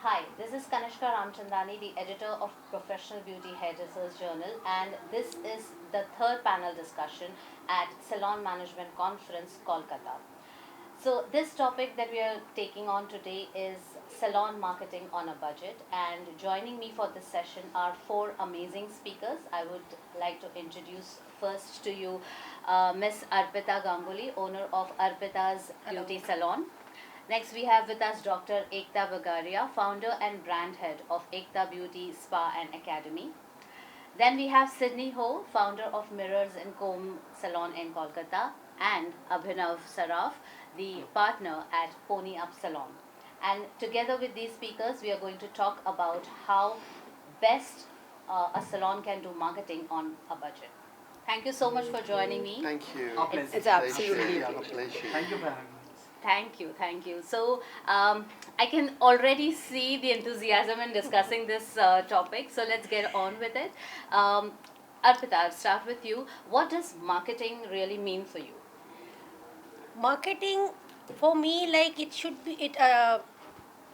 Hi, this is Kanishka Ramchandani, the editor of Professional Beauty Hairdressers Journal, and this is the third panel discussion at Salon Management Conference, Kolkata. So, this topic that we are taking on today is salon marketing on a budget, and joining me for this session are four amazing speakers. I would like to introduce first to you Miss Arpita Ganguly, owner of Arpita's Beauty Salon. Next, we have with us Dr. Ekta Bagaria, founder and brand head of Ekta Beauty Spa and Academy. Then we have Sydney Ho, founder of Mirrors and Comb Salon in Kolkata, and Abhinav Saraf, the partner at Pony Up Salon. And together with these speakers, we are going to talk about how best a salon can do marketing on a budget. Thank you so much for joining me. Thank you. It's absolutely a pleasure. Thank you for having us. Thank you, thank you. So I can already see the enthusiasm in discussing this topic. So let's get on with it. Arpita, I'll start with you. What does marketing really mean for you? Marketing, for me, like it should be it.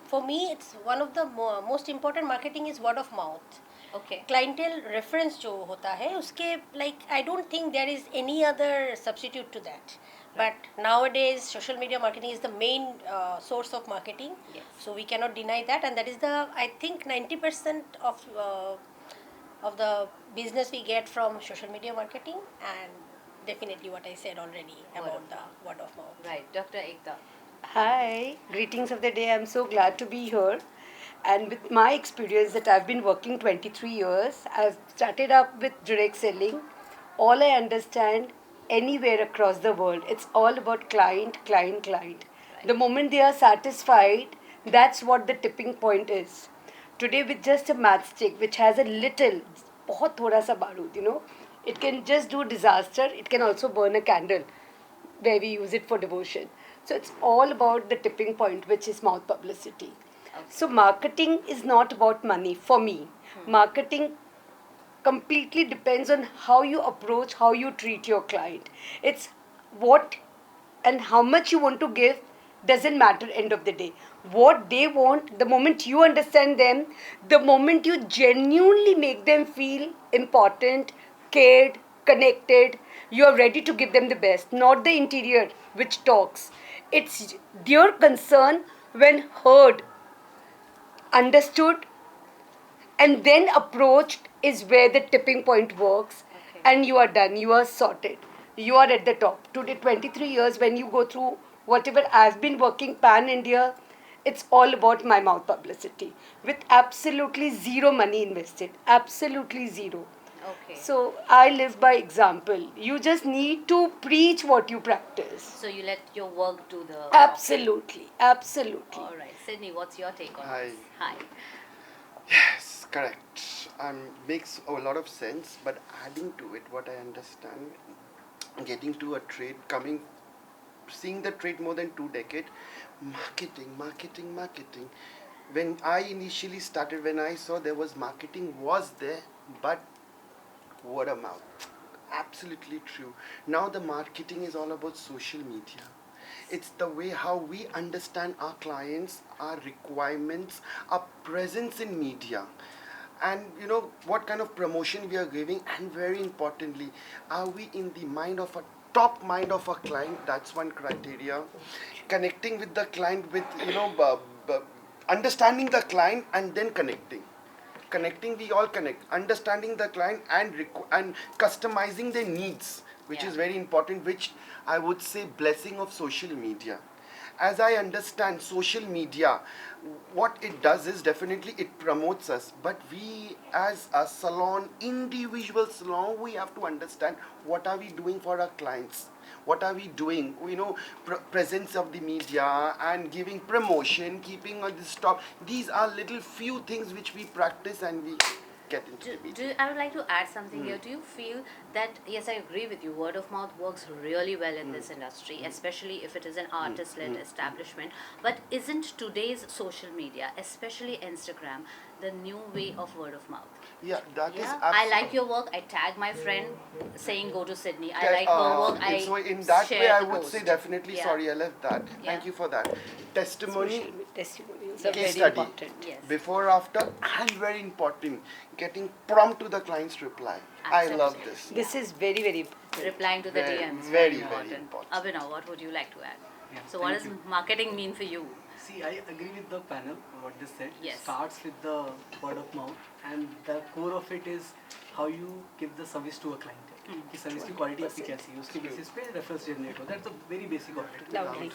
For me, it's one of the most important. Marketing is word of mouth. Okay. Clientele reference जो होता है उसके like I don't think there is any other substitute to that. But nowadays, social media marketing is the main source of marketing. Yes. So we cannot deny that, and that is I think 90% of the business we get from social media marketing, and definitely what I said already about the word of mouth. Right, Dr. Ekta. Hi, greetings of the day. I'm so glad to be here. And with my experience that I've been working 23 years, I've started up with direct selling. All I understand anywhere across the world, it's all about client, client, client. Right. The moment they are satisfied, that's what the tipping point is. Today, with just a matchstick, which has a little, बहुत थोड़ा सा बारूद, it can just do disaster. It can also burn a candle, where we use it for devotion. So it's all about the tipping point, which is mouth publicity. Okay. So marketing is not about money for me. Marketing completely depends on how you approach, how you treat your client. It's what and how much you want to give doesn't matter end of the day. What they want, the moment you understand them, the moment you genuinely make them feel important, cared, connected, you are ready to give them the best, not the interior which talks. It's their concern when heard, understood, and then approached is where the tipping point works. Okay. And you are done, you are sorted, you are at the top. Today 23 years, when you go through whatever I've been working pan India, it's all about my mouth publicity with absolutely zero money invested, absolutely zero. Okay. So I live by example. You just need to preach what you practice. So you let your work do the... Absolutely, absolutely. All right. Sydney, what's your take on Hi. this? Hi. Yes, correct. Makes a lot of sense, but adding to it, what I understand, getting to a trade, seeing the trade more than 2 decades, marketing. When I initially started, when I saw there was marketing was there, but word of mouth. Absolutely true. Now the marketing is all about social media. It's the way how we understand our clients, our requirements, our presence in media. And what kind of promotion we are giving, and very importantly, are we in the mind of a top mind of a client? That's one criteria. Connecting with the client with understanding the client and then connecting. We all connect, understanding the client and customizing their needs, which Yeah. is very important, which I would say blessing of social media. As I understand social media, what it does is definitely it promotes us, but we as a salon, individual salon, we have to understand what are we doing for our clients. What are we doing? Presence of the media and giving promotion, keeping on this top. These are little few things which we practice and we get into the media. I would like to add something here. Do you feel that, yes, I agree with you, word of mouth works really well in this industry, especially if it is an artist-led establishment, but isn't today's social media, especially Instagram, the new way of word of mouth. Yeah, that is Yeah, I like your work. I tag my friend saying go to Sydney. I like her work. I so in that way, share I the would post. say definitely. Yeah. Sorry, I left that. Yeah. Thank you for that. Testimony, Social testimonials are case very study, important. Yes. before, after, and very important, getting prompt to the client's reply. I love Absolutely. this. This is very, very important. Replying to the Very, DMs. very, very important. important. Abhinav, what would you like to add? Yeah, So what thank does you. marketing mean for you? See, I agree with the panel, what they said. Yes. Starts with the word of mouth, and the core of it is how you give the service to a client. कि service की quality आपकी कैसी है उसके basis पे reference generate होता है that's a very basic of it Lovely.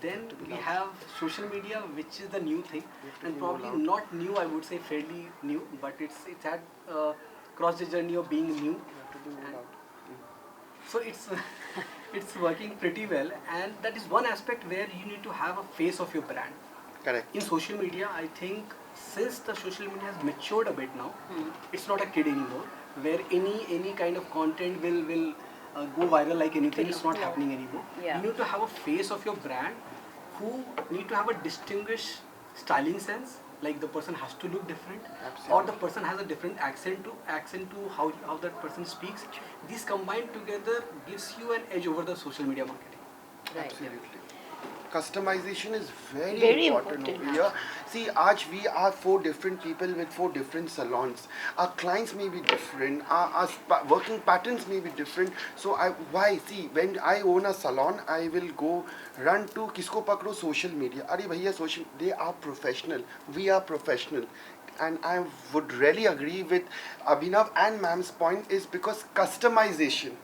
then we have social media, which is the new thing, and probably not new, I would say fairly new, but it's had crossed the journey of being new. So it's it's working pretty well, and that is one aspect where you need to have a face of your brand. Correct. In social media, I think since the social media has matured a bit now, it's not a kid anymore, where any kind of content will go viral like anything. It's not happening anymore. Yeah. You need to have a face of your brand, who need to have a distinguished styling sense. Like the person has to look different, or the person has a different accent to how that person speaks. These combined together gives you an edge over the social media marketing. Right. Absolutely. Customization is very, Very important important. over here. See, Aj, we are 4 different people with 4 different salons. Our clients may be different. Our working patterns may be different. So why? See, when I own a salon, I will go run to kisko pakdo social media. Are bhaiya, social. They are professional. We are professional. And I would really agree with Abhinav and ma'am's point is because customization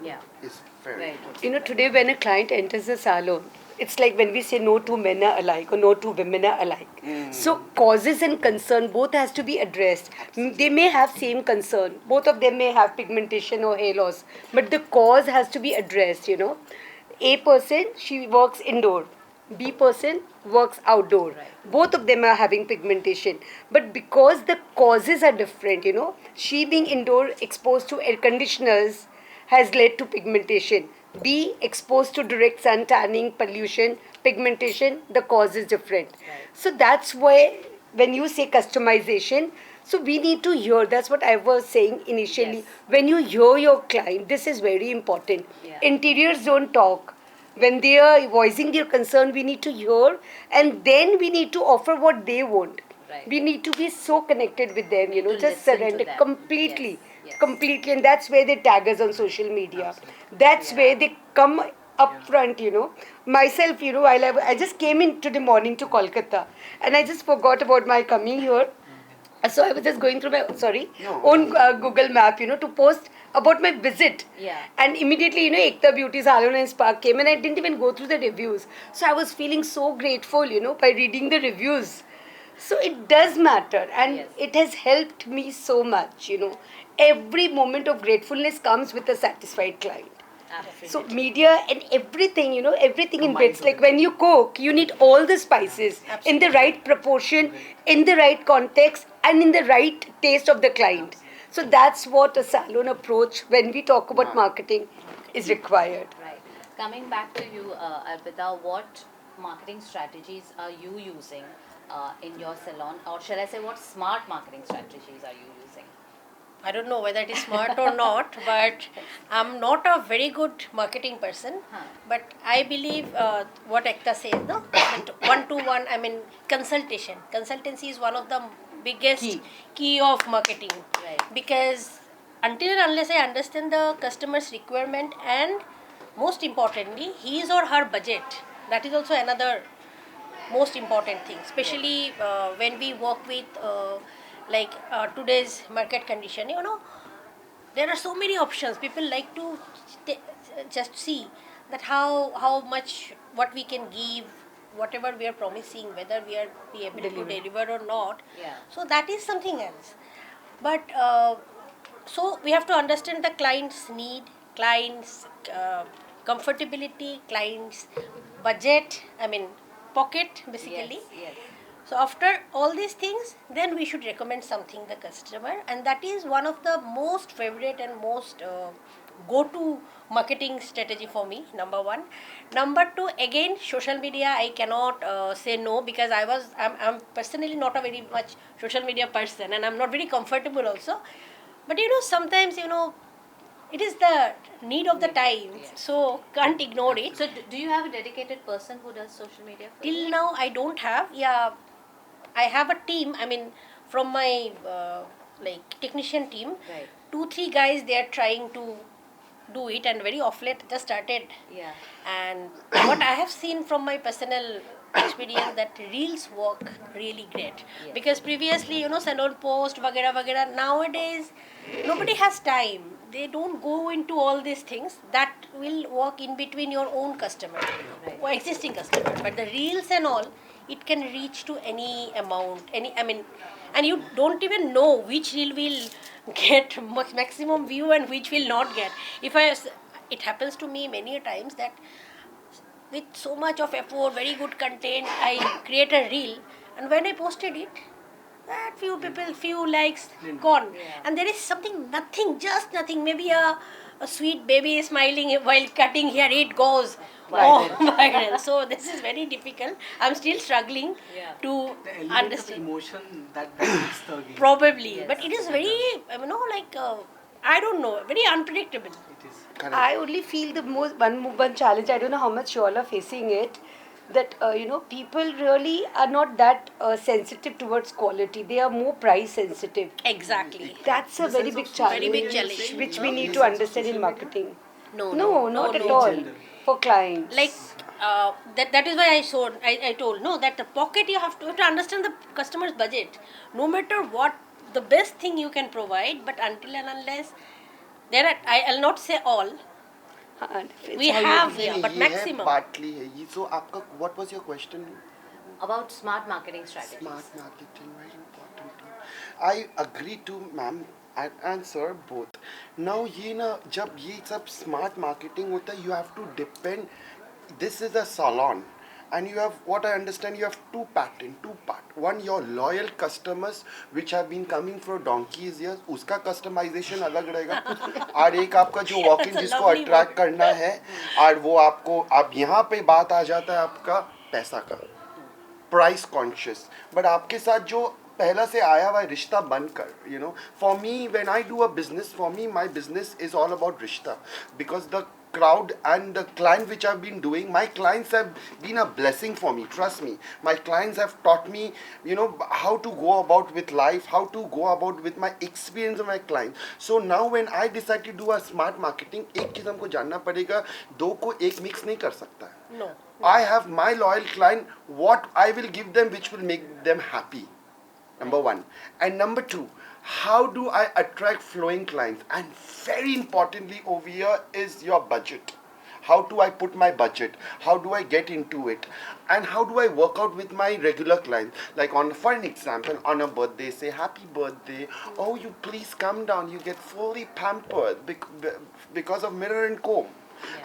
Yeah. is very Very important. good. Today when a client enters a salon, it's like when we say no two men are alike or no two women are alike. So causes and concern both has to be addressed. They may have same concern. Both of them may have pigmentation or hair loss, but the cause has to be addressed. A person, she works indoor. B person works outdoor. Right. Both of them are having pigmentation. But because the causes are different, she being indoor exposed to air conditioners has led to pigmentation. B, exposed to direct sun tanning, pollution, pigmentation, the cause is different. Right. So that's why when you say customization, so we need to hear, that's what I was saying initially. Yes. When you hear your client, this is very important. Yeah. Interiors don't talk. When they are voicing their concern, we need to hear, and then we need to offer what they want. Right. We need to be so connected with them, Need to just listen to surrender them. completely. Yes, yes. Completely, and that's where they tag us on social media. That's Yeah. where they come up front, Myself, I just came in today morning to Kolkata, and I just forgot about my coming here. So I was just going through my own Google Map, to post about my visit. Yeah. And immediately, Ekta Beauty Salon and Spa came, and I didn't even go through the reviews. So I was feeling so grateful, by reading the reviews. So it does matter, and Yes. it has helped me so much, Every moment of gratefulness comes with a satisfied client. Absolutely. So media and everything, everything in Combined bits. Like when you cook, you need all the spices in the right proportion, in the right context, and in the right taste of the client. So that's what a salon approach, when we talk about marketing, is required. Right. Coming back to you, Arpita, what marketing strategies are you using in your salon? Or shall I say, what smart marketing strategies are you using? I don't know whether it is smart or not, but I'm not a very good marketing person. Huh. But I believe what Ekta says, no? That one-to-one, consultation. Consultancy is one of the biggest key of marketing. Right. Because until and unless I understand the customer's requirement and most importantly, his or her budget, that is also another most important thing, especially when we work with today's market condition. There are so many options. People like to just see that how much what we can give, whatever we are promising, whether we are be able to deliver or not. Yeah. So that is something else. But so we have to understand the client's need, client's comfortability, client's budget, pocket basically. Yes. So after all these things, then we should recommend something the customer, and that is one of the most favorite and most go-to marketing strategy for me, number one. Number two, again, social media, I cannot say no, because I'm personally not a very much social media person, and I'm not very comfortable also. But sometimes, it is the need of the time, Yes. so can't ignore it. So, do you have a dedicated person who does social media for you? Till now, I don't have. Yeah, I have a team. I mean, from my like technician team, Right. 2-3 guys, they are trying to do it, and very off late just started. Yeah. And what I have seen from my personal experience, that reels work really great. Yes. Because previously, Salon post, vagera vagera. Nowadays, nobody has time. They don't go into all these things that will work in between your own customer Right. or existing customer. But the reels and all, it can reach to any amount, and you don't even know which reel will get maximum view and which will not get. It happens to me many a times that with so much of effort, very good content, I create a reel, and when I posted it, that few people, few likes gone. Yeah. And there is something, nothing, just nothing, maybe a sweet baby smiling while cutting hair, it goes Viral. viral. So this is very difficult. I'm still struggling Yeah. to The element of understand. emotion that makes the game. Probably, Yes. but it is very, like, I don't know, very unpredictable. It is. Correct. I only feel the one challenge. I don't know how much you all are facing it. That people really are not that sensitive towards quality. They are more price sensitive. Exactly. That's a In the very sense big of challenge, Very big challenge. which we In need the to sense of understand in social media? marketing. No, No, not at no. all. Gender. For clients. Like that is why I told no, that the pocket, you have to understand the customer's budget. No matter what, the best thing you can provide, but until and unless I'll not say all. It's We how you have, do it. yeah, but ये है maximum. partly है ये. So आपका what was your question? About smart marketing strategies. Smart marketing, very important. I agree to ma'am and sir both. Now ये ना जब ये सब smart marketing होता है, you have to depend. This is a salon, and you have, what I understand, you have two part. One, your loyal customers which have been coming for donkeys years, उसका customization अलग रहेगा. और एक आपका जो walk in That's a जिसको lovely attract word. करना है, और वो आपको, अब यहाँ पे बात आ जाता है आपका पैसा का, प्राइस कॉन्शियस. बट आपके साथ जो पहला से आया हुआ रिश्ता बनकर, for me when I do a business, for me my business is all about रिश्ता. Because the crowd and the client which I've been doing, my clients have been a blessing for me, trust me. My clients have taught me, how to go about with life, how to go about with my experience of my clients. So now when I decide to do a smart marketing, एक चीज हमको जानना पड़ेगा, दो को एक mix नहीं कर सकता. No. I have my loyal client, what I will give them which will make them happy. Number one. And number two, how do I attract flowing clients? And very importantly over here is your budget. How do I put my budget? How do I get into it? And how do I work out with my regular clients? Like for an example, on a birthday, say happy birthday. Oh, you please come down. You get fully pampered because of mirror and comb.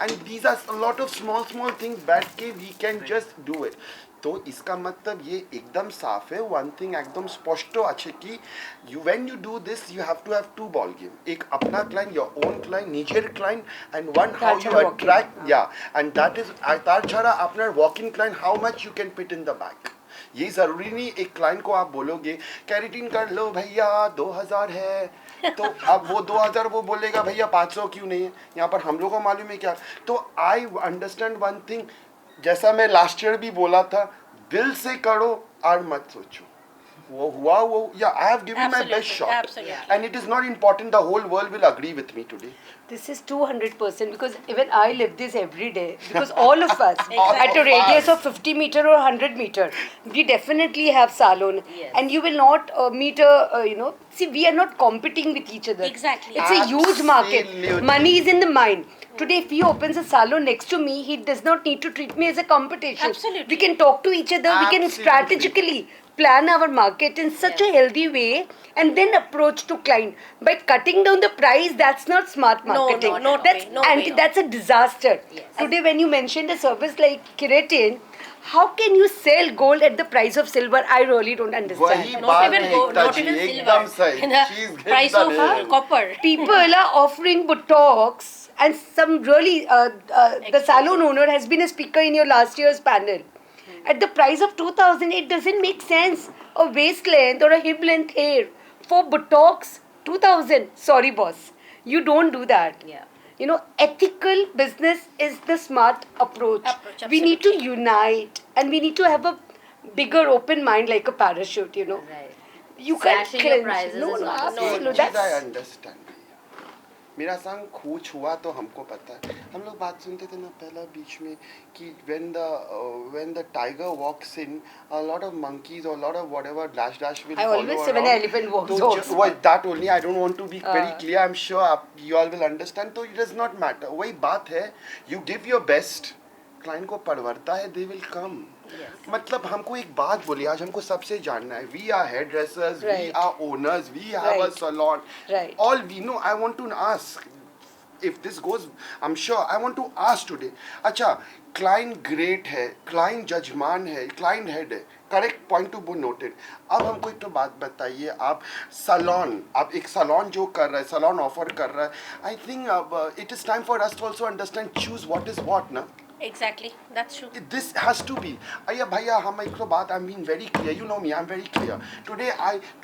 And these are a lot of small things that we can just do it. तो इसका मतलब ये एकदम साफ है. One thing एकदम स्पष्ट আছে कि when you do this, you have to have two ball game. एक अपना client, your own client, নিজের client, and one how you attract, and that is तार छाड़ा अपना walk-in client, how much you can fit in the bag. ये जरूरी नहीं एक क्लाइंट को आप बोलोगे कैरेटिन कर लो भैया 2000 है, तो अब वो 2000 वो बोलेगा भैया 500 क्यों नहीं है. यहाँ पर हम लोग को मालूम है क्या. तो आई अंडरस्टैंड वन थिंग, जैसा मैं लास्ट ईयर भी बोला था, दिल से करो और मत सोचो. वो हुआ वो, I have given my best shot, Absolutely. And it is not important the whole world will agree with me today. This is 200% because even I live this every day. Because all of us, Exactly. at a radius of 50 meter or 100 meter, we definitely have salon. Yes. And you will not meet see, we are not competing with each other. Exactly. It's a huge market. Absolutely. Money is in the mind. Today, if he opens a salon next to me, he does not need to treat me as a competition. Absolutely. We can talk to each other. We can Absolutely. strategically plan our market in such a healthy way and then approach to client. By cutting down the price, that's not smart No, marketing. not That's way, no way, no. that's a disaster. Yes. Today, when you mentioned a service like keratin, how can you sell gold at the price of silver? I really don't वही understand. Not बात even है gold, Ekta not ji, even एकदम silver. सही. In the She's hit price the of nail. copper. People are offering Botox, and some really, the salon owner has been a speaker in your last year's panel. At the price of 2000, it doesn't make sense. A waist length or a hip length hair for Botox, 2000. Sorry, boss. You don't do that. Yeah. You know, ethical business is the smart approach. We need to unite and we need to have a bigger open mind like a parachute, you know. Right. You can't Slashing your clench. prices No, is no, not the absolutely. solution. चीज I That's understand. मेरा संग खोज हुआ तो हमको पता है. हम लोग बात सुनते थे ना पहला बीच में कि when the tiger walks in, a lot of monkeys or a lot of whatever dash will I follow always say around. when an elephant walks तो also. well, that only I don't want to be very clear. I'm sure you all will understand. तो it does not matter. वही बात है. You give your best. Client को परवरता है, they will come. मतलब हमको एक बात बोली, आज हमको सबसे जानना है. We are hairdressers, we are owners, we have a salon. All we know. I want to ask if this goes, I'm sure I want to ask today. अच्छा, क्लाइंट ग्रेट है, क्लाइंट जजमान है, client head है. Correct point to be noted. अब हमको एक तो बात बताइए, आप सैलून, आप एक सैलून जो कर रहा है, सैलून ऑफर कर रहा है. आई थिंक अब it is time for us to also understand choose what is what ना. Exactly, that's true. This has to be. अय्या भैया हम एक तो बात, I'm being very clear. You know me, I'm very clear.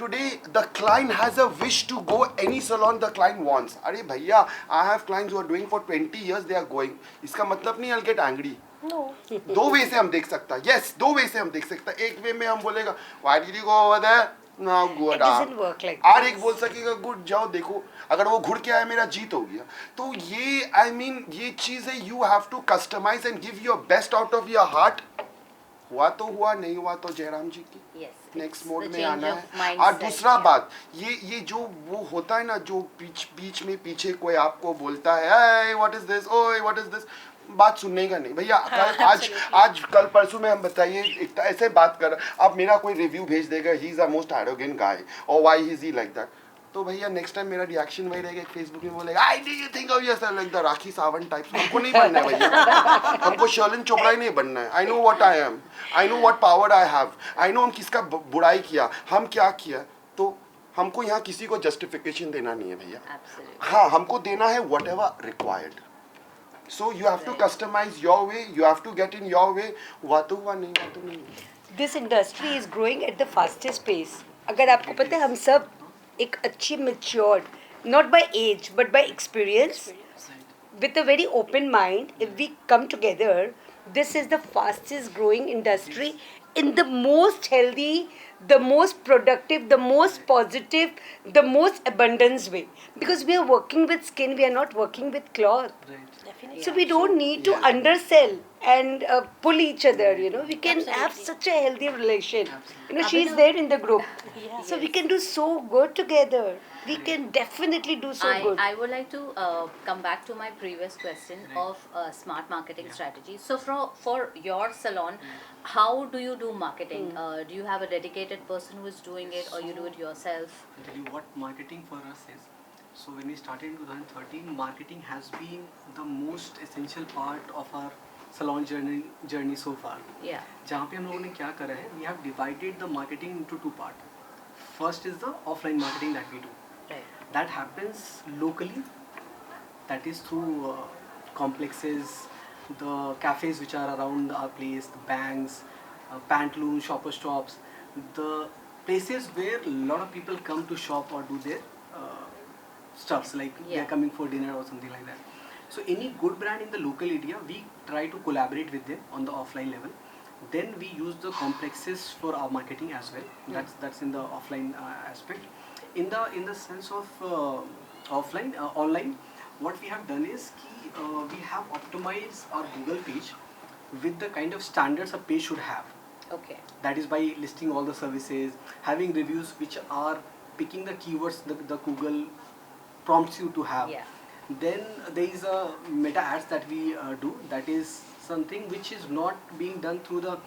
Today the client has a wish to go any salon the client wants. अरे भैया, I have clients who are doing for 20 years, they are going. इसका मतलब नहीं I'll get angry. No. दो वे से हम देख सकता है. Yes, दो वे से हम देख सकता है. एक वे में हम बोलेगा why did you go over there? No good. It doesn't work like और this. एक बोल सकेगा गुड जाओ देखो, अगर वो घुड़ के आया मेरा जीत हो गया. तो ये आई मीन ये चीज है. You have to customize and give your best out of your heart. हुआ तो हुआ, नहीं हुआ तो जयराम जी की Yes, next it's mode the में change आना of है. mindset, और दूसरा yeah. बात, ये जो वो होता है ना, जो बीच में पीछे कोई आपको बोलता है व्हाट इज दिस, ओए व्हाट इज दिस, बात सुनने का नहीं भैया. कल आज कल परसों में हम बताइए ऐसे बात कर, अब मेरा कोई रिव्यू भेज देगा he is a most arrogant guy और why is he like that. तो भैया नेक्स्ट टाइम मेरा रिएक्शन वही रहेगा, फेसबुक में बोलेगा I do you think of yourself like the Rakhi Sawant types. हमको नहीं बनना है भैया, हमको शर्लिन चोपड़ा ही नहीं बनना है. I know what I am, I know what power I have, I know हम किसका बुराई किया, हम क्या किया. तो हमको यहाँ किसी को जस्टिफिकेशन देना नहीं है भैया. हाँ, हमको देना है what ever required. So you have to customize your way, you have to get in your way. हुआ तो हुआ, नहीं हुआ तो नहीं. This industry is growing at the fastest pace. अगर आपको पता है हम सब एक अच्छी matured, not by age but by experience, with a very open mind, if we come together, this is the fastest growing industry in the most healthy, the most productive, the most positive, the most abundance way. Because we are working with skin, we are not working with cloth. Definitely. So we don't need to undersell and pull each other, you know. We can have such a healthy relation. You know, she's there in the group. So we can do so good together. We can definitely do so good. I would like to come back to my previous question of smart marketing strategy. So for your salon, how do you do marketing? Do you have a dedicated person who is doing it, or you do it yourself? I'll tell you what marketing for us is. So when we started in 2013, marketing has been the most essential part of our salon journey so far. Yeah. जहाँ पे हम लोगों ने क्या करा है, we have divided the marketing into two parts. First is the offline marketing that we do. Right. That happens locally. That is through complexes, the cafes which are around our place, the banks, pantaloons, shopper shops, the places where a lot of people come to shop or do their stuffs, like they are coming for dinner or something like that. So any good brand in the local area, we try to collaborate with them on the offline level. Then we use the complexes for our marketing as well. That's in the offline aspect. In the sense of online, what we have done is we have optimized our Google page with the kind of standards a page should have. Okay. That is by listing all the services, having reviews which are picking the keywords the Google prompts you to have. Yeah. Then there is a meta ads that we do. That is something which is not being done through the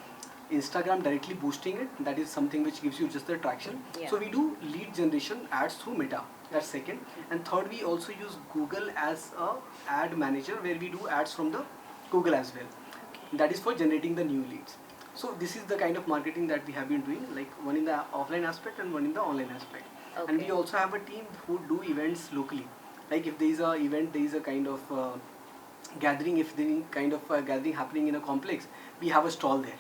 Instagram directly boosting it. That is something which gives you just the traction. Yeah. So we do lead generation ads through Meta. That's second. And third, we also use Google as a ad manager where we do ads from the Google as well. That is for generating the new leads. So this is the kind of marketing that we have been doing, like one in the offline aspect and one in the online aspect. And we also have a team who do events locally. Like if there is a event, there is a kind of gathering, if there is kind of a gathering happening in a complex, we have a stall there.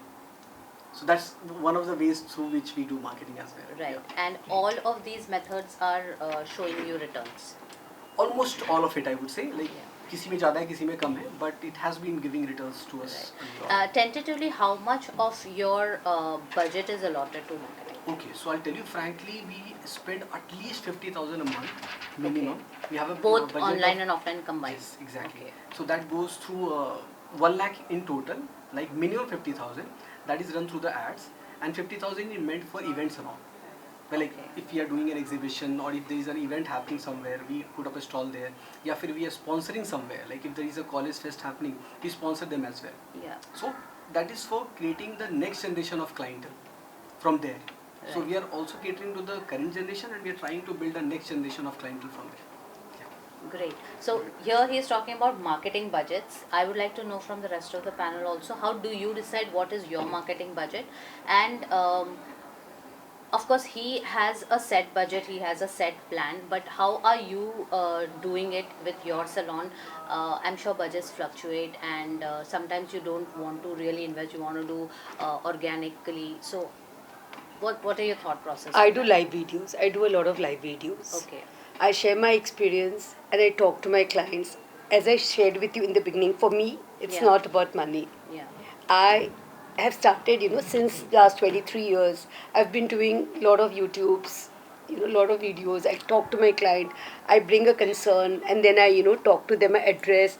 So that's one of the ways through which we do marketing as well. Right. Yeah. And all of these methods are showing you returns. Almost all of it, I would say. Like किसी में ज़्यादा है, किसी में कम है, but it has been giving returns to us. Right. Tentatively, how much of your budget is allotted to marketing? Okay, so I'll tell you frankly, we spend at least 50,000 a month minimum. We have a Both budget online of, and offline combined. Yes, exactly. Okay. So that goes through 1 lakh in total, like minimum 50,000. That is run through the ads, and 50,000 is meant for events around. Well, like if we are doing an exhibition or if there is an event happening somewhere, we put up a stall there. Yeah, if we are sponsoring somewhere, like if there is a college fest happening, we sponsor them as well. Yeah. So that is for creating the next generation of clientele from there. So Right. we are also catering to the current generation and we are trying to build a next generation of clientele from there. Great. So here he is talking about marketing budgets. I would like to know from the rest of the panel also, how do you decide what is your marketing budget? And of course, he has a set budget, he has a set plan, but how are you doing it with your salon? I'm sure budgets fluctuate and sometimes you don't want to really invest, you want to do organically. So what are your thought process? I do live videos. I do a lot of live videos. Okay. I share my experience and I talk to my clients. As I shared with you in the beginning, for me, it's Yeah. not about money. Yeah. I have started, since last 23 years. I've been doing a lot of YouTubes, a lot of videos. I talk to my client. I bring a concern and then I, talk to them, I address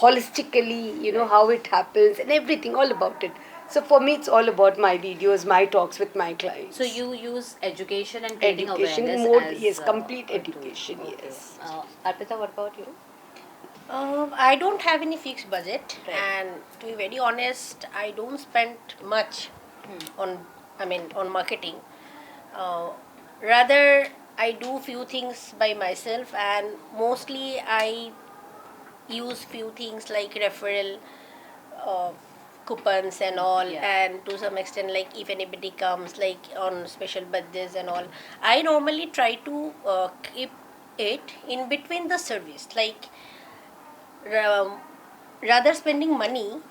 holistically, how it happens and everything, all about it. So for me, it's all about my videos, my talks with my clients. So you use education and creating Education awareness mode, as, yes, complete a tool. education, Okay. yes. Arpita, what about you? I don't have any fixed budget, Right. and to be very honest, I don't spend much on marketing. Rather, I do few things by myself, and mostly I use few things like referral coupons and all, Yeah. and to some extent, like if anybody comes like on special birthdays and all, I normally try to keep it in between the service, like rather spending money.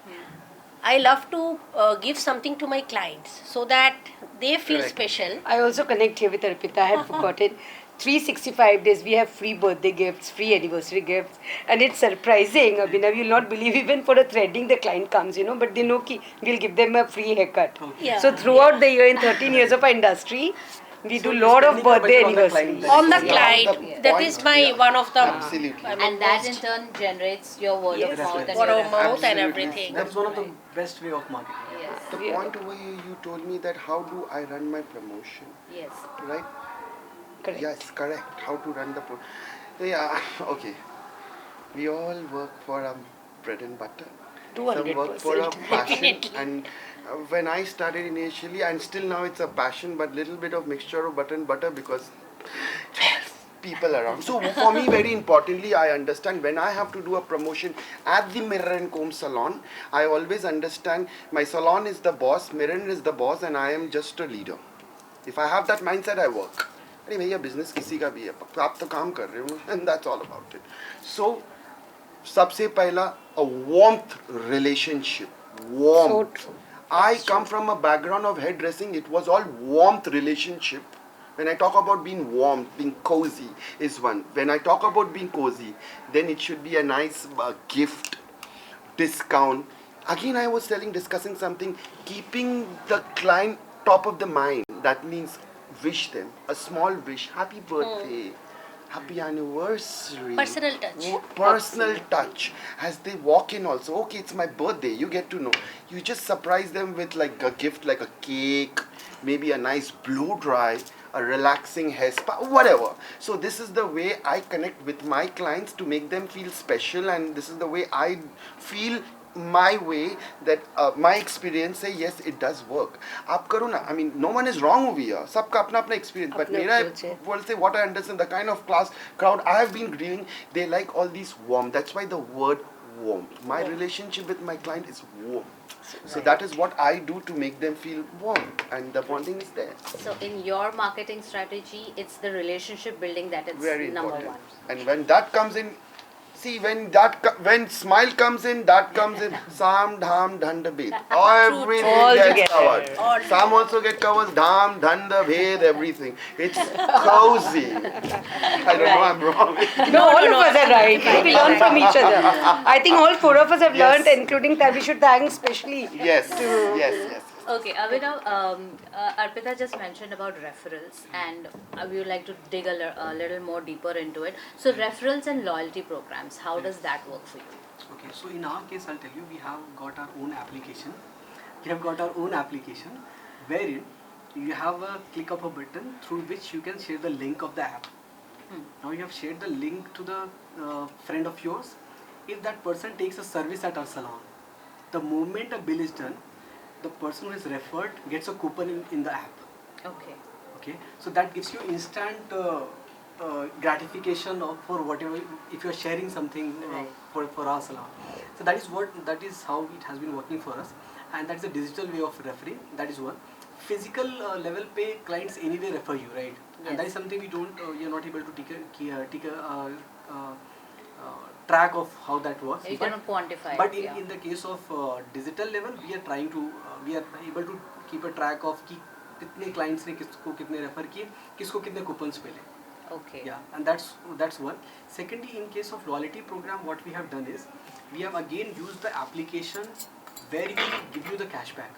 I love to give something to my clients so that they feel Correct. special. I also connect here with Arpita. I had forgotten. 365 days we have free birthday gifts, free anniversary gifts, and it's surprising. Abhinav, you'll not believe, even for a threading the client comes, but they know ki we'll give them a free haircut. Okay. Yeah. So throughout the year, in 13 years of our industry, we So do you're lot of spending your birthday budget on the client. anniversaries. On the Yeah. client, The that point, is my yeah. one of the Absolutely. And that in turn generates your word Yes. of mouth and word your of mouth and Absolutely. everything. That is one of the best way of marketing. Yes. The point over here, you told me that how do I run my promotion, Yes. right? Correct. Yes, correct. How to run the yeah, okay. We all work for our bread and butter. Some work for a 200%. passion. And when I started initially, and still now it's a passion, but little bit of mixture of butter and butter because people around. So for me, very importantly, I understand when I have to do a promotion at the Mirror and Comb salon, I always understand my salon is the boss, Mirror is the boss, and I am just a leader. If I have that mindset, I work. अरे भैया business किसी का भी है, आप तो काम कर रहे हो, and that's all about it. So सबसे पहला a warmth relationship. Warmth. So true. I come from a background of hairdressing. It was all warmth relationship. When I talk about being warm, being cozy is one. When I talk about being cozy, then it should be a nice gift, discount. Again, I was discussing something, keeping the client top of the mind. That means wish them a small wish, happy birthday, happy anniversary, Personal touch. personal touch as they walk in also. Okay, it's my birthday, you get to know, you just surprise them with like a gift, like a cake, maybe a nice blow dry, a relaxing hair spa, whatever. So this is the way I connect with my clients to make them feel special, and this is the way I feel my way that my experience say yes it does work. आप करो ना, I mean no one is wrong over here, सबका अपना अपना experience, but अपना मेरा approach है. will say what I understand, the kind of crowd I have been greeting, they like all these warm. That's why the word warm. My relationship with my client is warm. So that is what I do to make them feel warm, and the bonding is there. So in your marketing strategy, it's the relationship building that is Very number important. one. And when that comes in, see when when smile comes in, that comes in. Sam, dham, dhanda, bhed. Everything All gets together. covered. All Sam also get covered. Dham, dhanda, bhed, everything. It's cozy. I don't know. I'm wrong. No, all of us are right. We learn from each other. I think all four of us have Yes. learned, including that. We should thank especially. Yes. Yes. Okay, Abhinav, Arpita just mentioned about referrals, and we would like to dig a little more deeper into it. So referrals and loyalty programs, how does that work for you? Okay, so in our case, I'll tell you, we have got our own application. We have got our own application wherein you have a click of a button through which you can share the link of the app. Now you have shared the link to the friend of yours. If that person takes a service at our salon, the moment a bill is done, the person who is referred gets a coupon in the app. Okay. Okay, so that gives you instant gratification for whatever, if you're sharing something for our salon. So that is how it has been working for us, and that's a digital way of referring. That is one. Physical level pay, clients anyway refer you, right? Yes. And that is something you're not able to take a track of how that works. You cannot quantify But it, yeah. in the case of digital level, we are trying to we are able to keep a track of कि कितने clients ने किसको कितने refer किए, किसको कितने coupons मिले. Okay. Yeah, and that's one. Secondly, in case of loyalty program, what we have done is we have again used the application where we give you the cashback.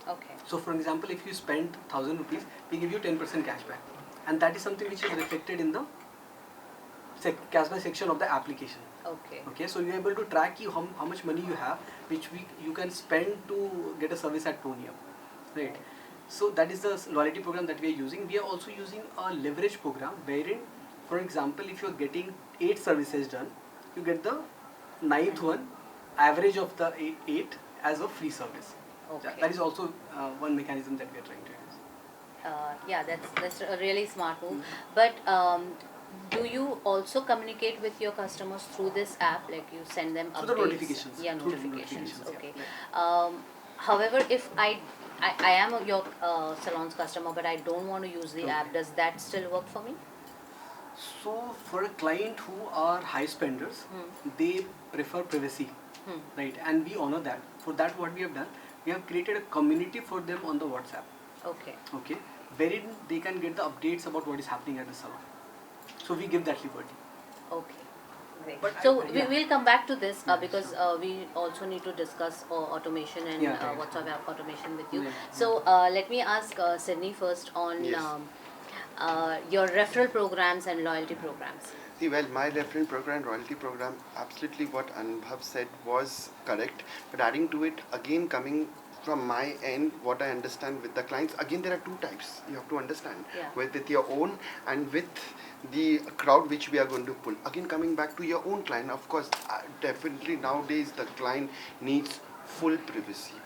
Okay. So, for example, if you spend 1,000 rupees, we give you 10% cashback, and that is something which is reflected in the cashback section of the application. Okay. Okay, so you're able to track how much money you have, which you can spend to get a service at Pune, right? So that is the loyalty program that we are using. We are also using a leverage program wherein, for example, if you're getting 8 services done, you get the 9th one, average of the 8 as a free service. Okay. That is also one mechanism that we are trying to use. Yeah, that's a really smart move. But do you also communicate with your customers through this app? Like you send them Through updates? the notifications. Yeah, Through the notifications. notifications, Okay. yeah. However, if I am your salon's customer, but I don't want to use the app, does that still work for me? So for a client who are high spenders, they prefer privacy, right? And we honor that. For that, what we have done, we have created a community for them on the WhatsApp. Okay. Okay, wherein they can get the updates about what is happening at the salon. So we give that liberty. Okay. Great. But So I- we yeah. will come back to this Yeah, because we also need to discuss automation and Yeah, right. WhatsApp automation with you. Yeah. So let me ask Sydney first on Yes. your referral programs and loyalty programs. See, well, my referral program, royalty program, absolutely what Anubhav said was correct. But adding to it, again, coming from my end, what I understand with the clients, again, there are 2 types. You have to understand. Yeah. With your own and with the crowd which we are going to pull. Again, coming back to your own client, of course, definitely nowadays the client needs full privacy.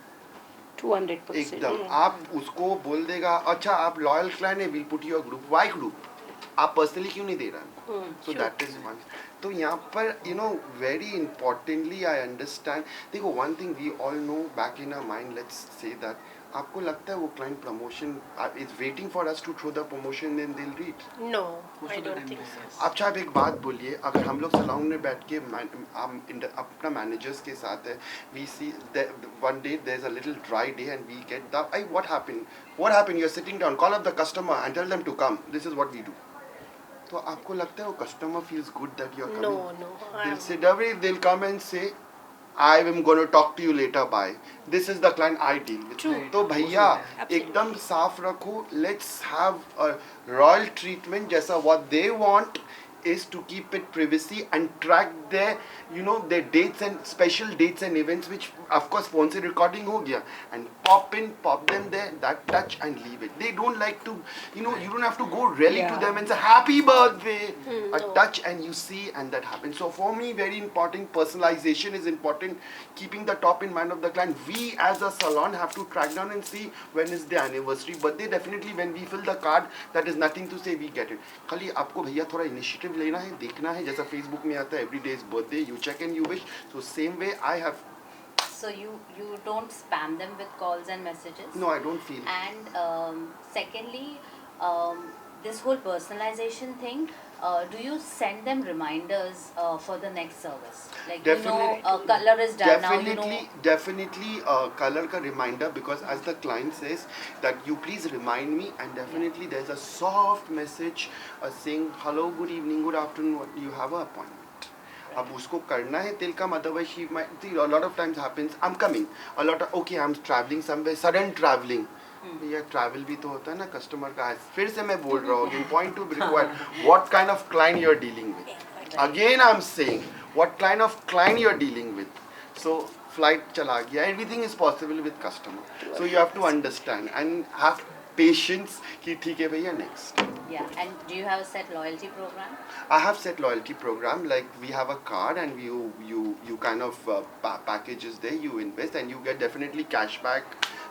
200%. एकदम आप उसको बोल देगा अच्छा आप loyal client है will put your group why group आप personally क्यों नहीं दे रहा सो दैट इज वन तो यहाँ पर you know very importantly I understand देखो one thing we all know back in our mind let's say that आपको लगता है वो client promotion is waiting for us to throw the promotion then they will read No, Most I of the don't time think yes. so. अच्छा आप एक बात बोलिए अगर हम लोग सलाउन में बैठ के अपना मैनेजर्स के साथ है we see one day there is a little dry day and we get the I what happened you are sitting down call up the customer and tell them to come this is what we do तो आपको लगता है वो customer feels good that you are No, coming no. they'll sit away they'll come and say I am going to talk to you later bye this is the client I deal with True. तो भैया Absolutely. एकदम साफ रखो let's have a royal treatment जैसा what they want is to keep it privacy and track their, their dates and special dates and events, which of course phone se recording ho gaya, and pop them there, that touch and leave it. They don't like to, you don't have to go really to them and say happy birthday. A touch and you see, and that happens. So for me, very important, personalization is important, keeping the top in mind of the client. We as a salon have to track down and see when is the anniversary, birthday. Definitely when we fill the card, that is nothing to say, we get it. खाली आपको भैया थोड़ा initiative लेना है, देखना है, जैसा Facebook में आता है every day is birthday, you check and you wish. So same way I have. So you don't spam them with calls and messages? No, I don't feel. And secondly, this whole personalization thing, do you send them reminders for the next service? Like, Definitely, color is done now, you know. Definitely color ka reminder, because as the client says that you please remind me, and definitely there's a soft message saying hello, good evening, good afternoon, you have an appointment. अब उसको करना है till come, otherwise she might see. A lot of times happens I'm coming, a lot of okay I'm traveling somewhere, sudden traveling. भैया travel भी तो होता है ना कस्टमर का. फिर से मैं बोल रहा हूँ again, point to be required, what kind of client you're dealing with. Again I'm saying what kind of client you're dealing with. So flight चला गया, everything is possible with customer. So you have to understand and have patience कि ठीक है भैया next. Yeah, and do you have a set loyalty program? I have set loyalty program, like we have a card and you kind of packages there, you invest and you get definitely cashback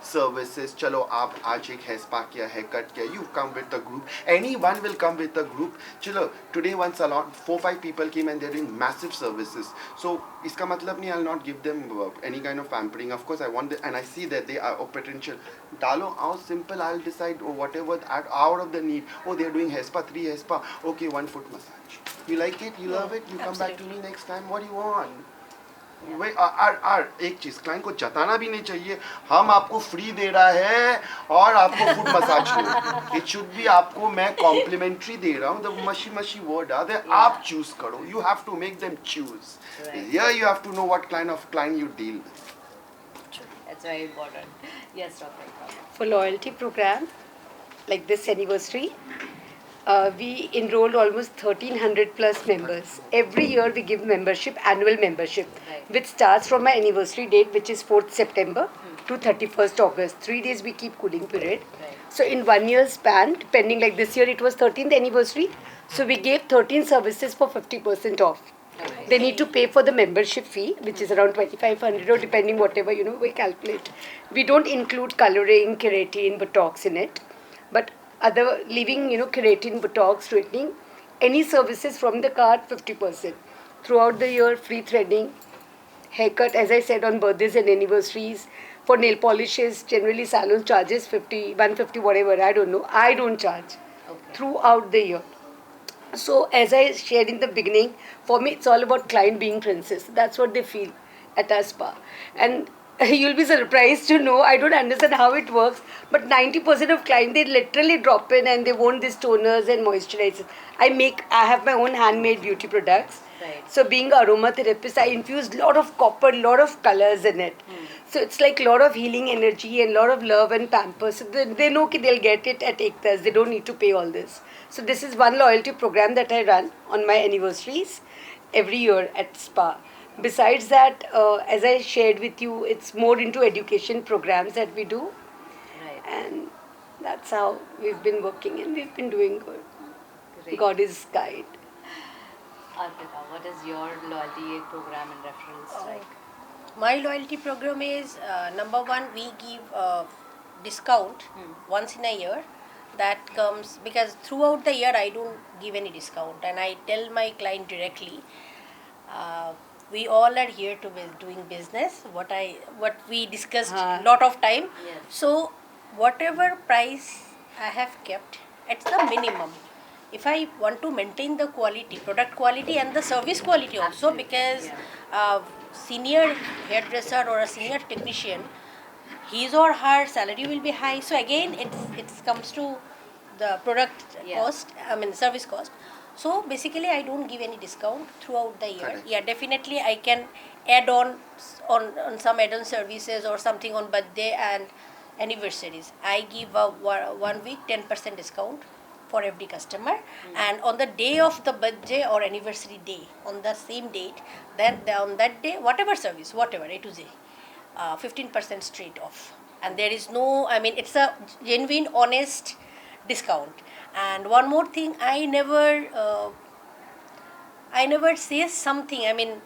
services. Chalo aap aaj ek hair spa kiya, haircut kiya, you come with the group. Anyone will come with the group. Chalo, today one salon, 4-5 people came and they're doing massive services. So iska matlab nahi, I'll not give them any kind of pampering. Of course I want and I see that they are of potential. Dalo, how simple, I'll decide whatever out of the need. Oh, they're doing hair spa, 3 hair spa. Okay, 1 foot massage. You like it? You love it? You come back to me next time. What do you want? वही एक चीज client को जताना भी नहीं चाहिए हम आपको फ्री दे रहा है और आपको फुट मसाज लो. इट शुड बी आपको मैं कॉम्प्लीमेंट्री दे रहा हूँ. द मशी वर्ड आर देयर, आप चूज करो. You have to make them choose. Here you have to know what kind of client you deal with. That's very important. Yes, Dr. For loyalty program like this anniversary, we enrolled almost 1300 plus members. Every year we give membership, annual membership, which starts from my anniversary date, which is 4th September to 31st August. 3 days we keep cooling period. So in 1 year span, depending, like this year it was 13th anniversary, so we gave 13 services for 50% off. They need to pay for the membership fee, which is around 2500 or depending whatever, we calculate. We don't include coloring, keratin, botox in it, but other leaving, keratin, botox, straightening, any services from the card 50%. Throughout the year, free threading, haircut, as I said, on birthdays and anniversaries. For nail polishes, generally salon charges 50, 150, whatever, I don't know. I don't charge throughout the year. So as I shared in the beginning, for me it's all about client being princess. That's what they feel at our spa. And you'll be surprised to know, I don't understand how it works, but 90% of clients, they literally drop in and they want these toners and moisturizers. I have my own handmade beauty products. Right. So being an aromatherapist, I infuse lot of copper, lot of colors in it. So it's like lot of healing energy and lot of love and pampers. So they know that they'll get it at Ektas. They don't need to pay all this. So this is one loyalty program that I run on my anniversaries every year at spa. Besides that, as I shared with you, it's more into education programs that we do. Right. And that's how we've been working and we've been doing good. Great. God is kind. Arpita, what is your loyalty program and referrals like? My loyalty program is number one, we give discount once in a year. That comes because throughout the year I don't give any discount, and I tell my client directly. We all are here to be doing business. What we discussed lot of time. Yes. So whatever price I have kept, it's the minimum. If I want to maintain the quality, product quality and the service quality also, because senior hairdresser or a senior technician, his or her salary will be high. So again, it comes to the product cost, service cost. So basically, I don't give any discount throughout the year. Correct. Yeah, definitely I can add on some add-on services or something on birthday and anniversaries. I give a 1 week 10% discount for every customer, and on the day of the birthday or anniversary day, on the same date, then on that day, whatever service, whatever A to Z, 15% straight off. And there is no, I mean, it's a genuine, honest discount. And one more thing, I never say something. I mean,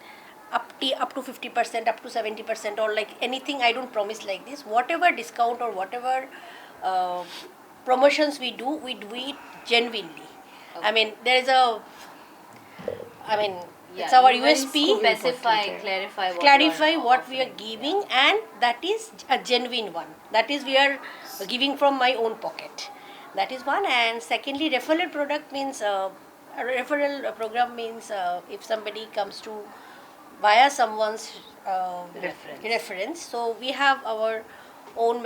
up to 50%, up to 70%, or like anything. I don't promise like this. Whatever discount or whatever promotions we do it genuinely. I mean, there is a. I mean, it's our you will USP. clarify What we are giving, and that is a genuine one. That is, we are giving from my own pocket. That is one. And secondly, referral product means a referral program means if somebody comes to via someone's reference. So we have our own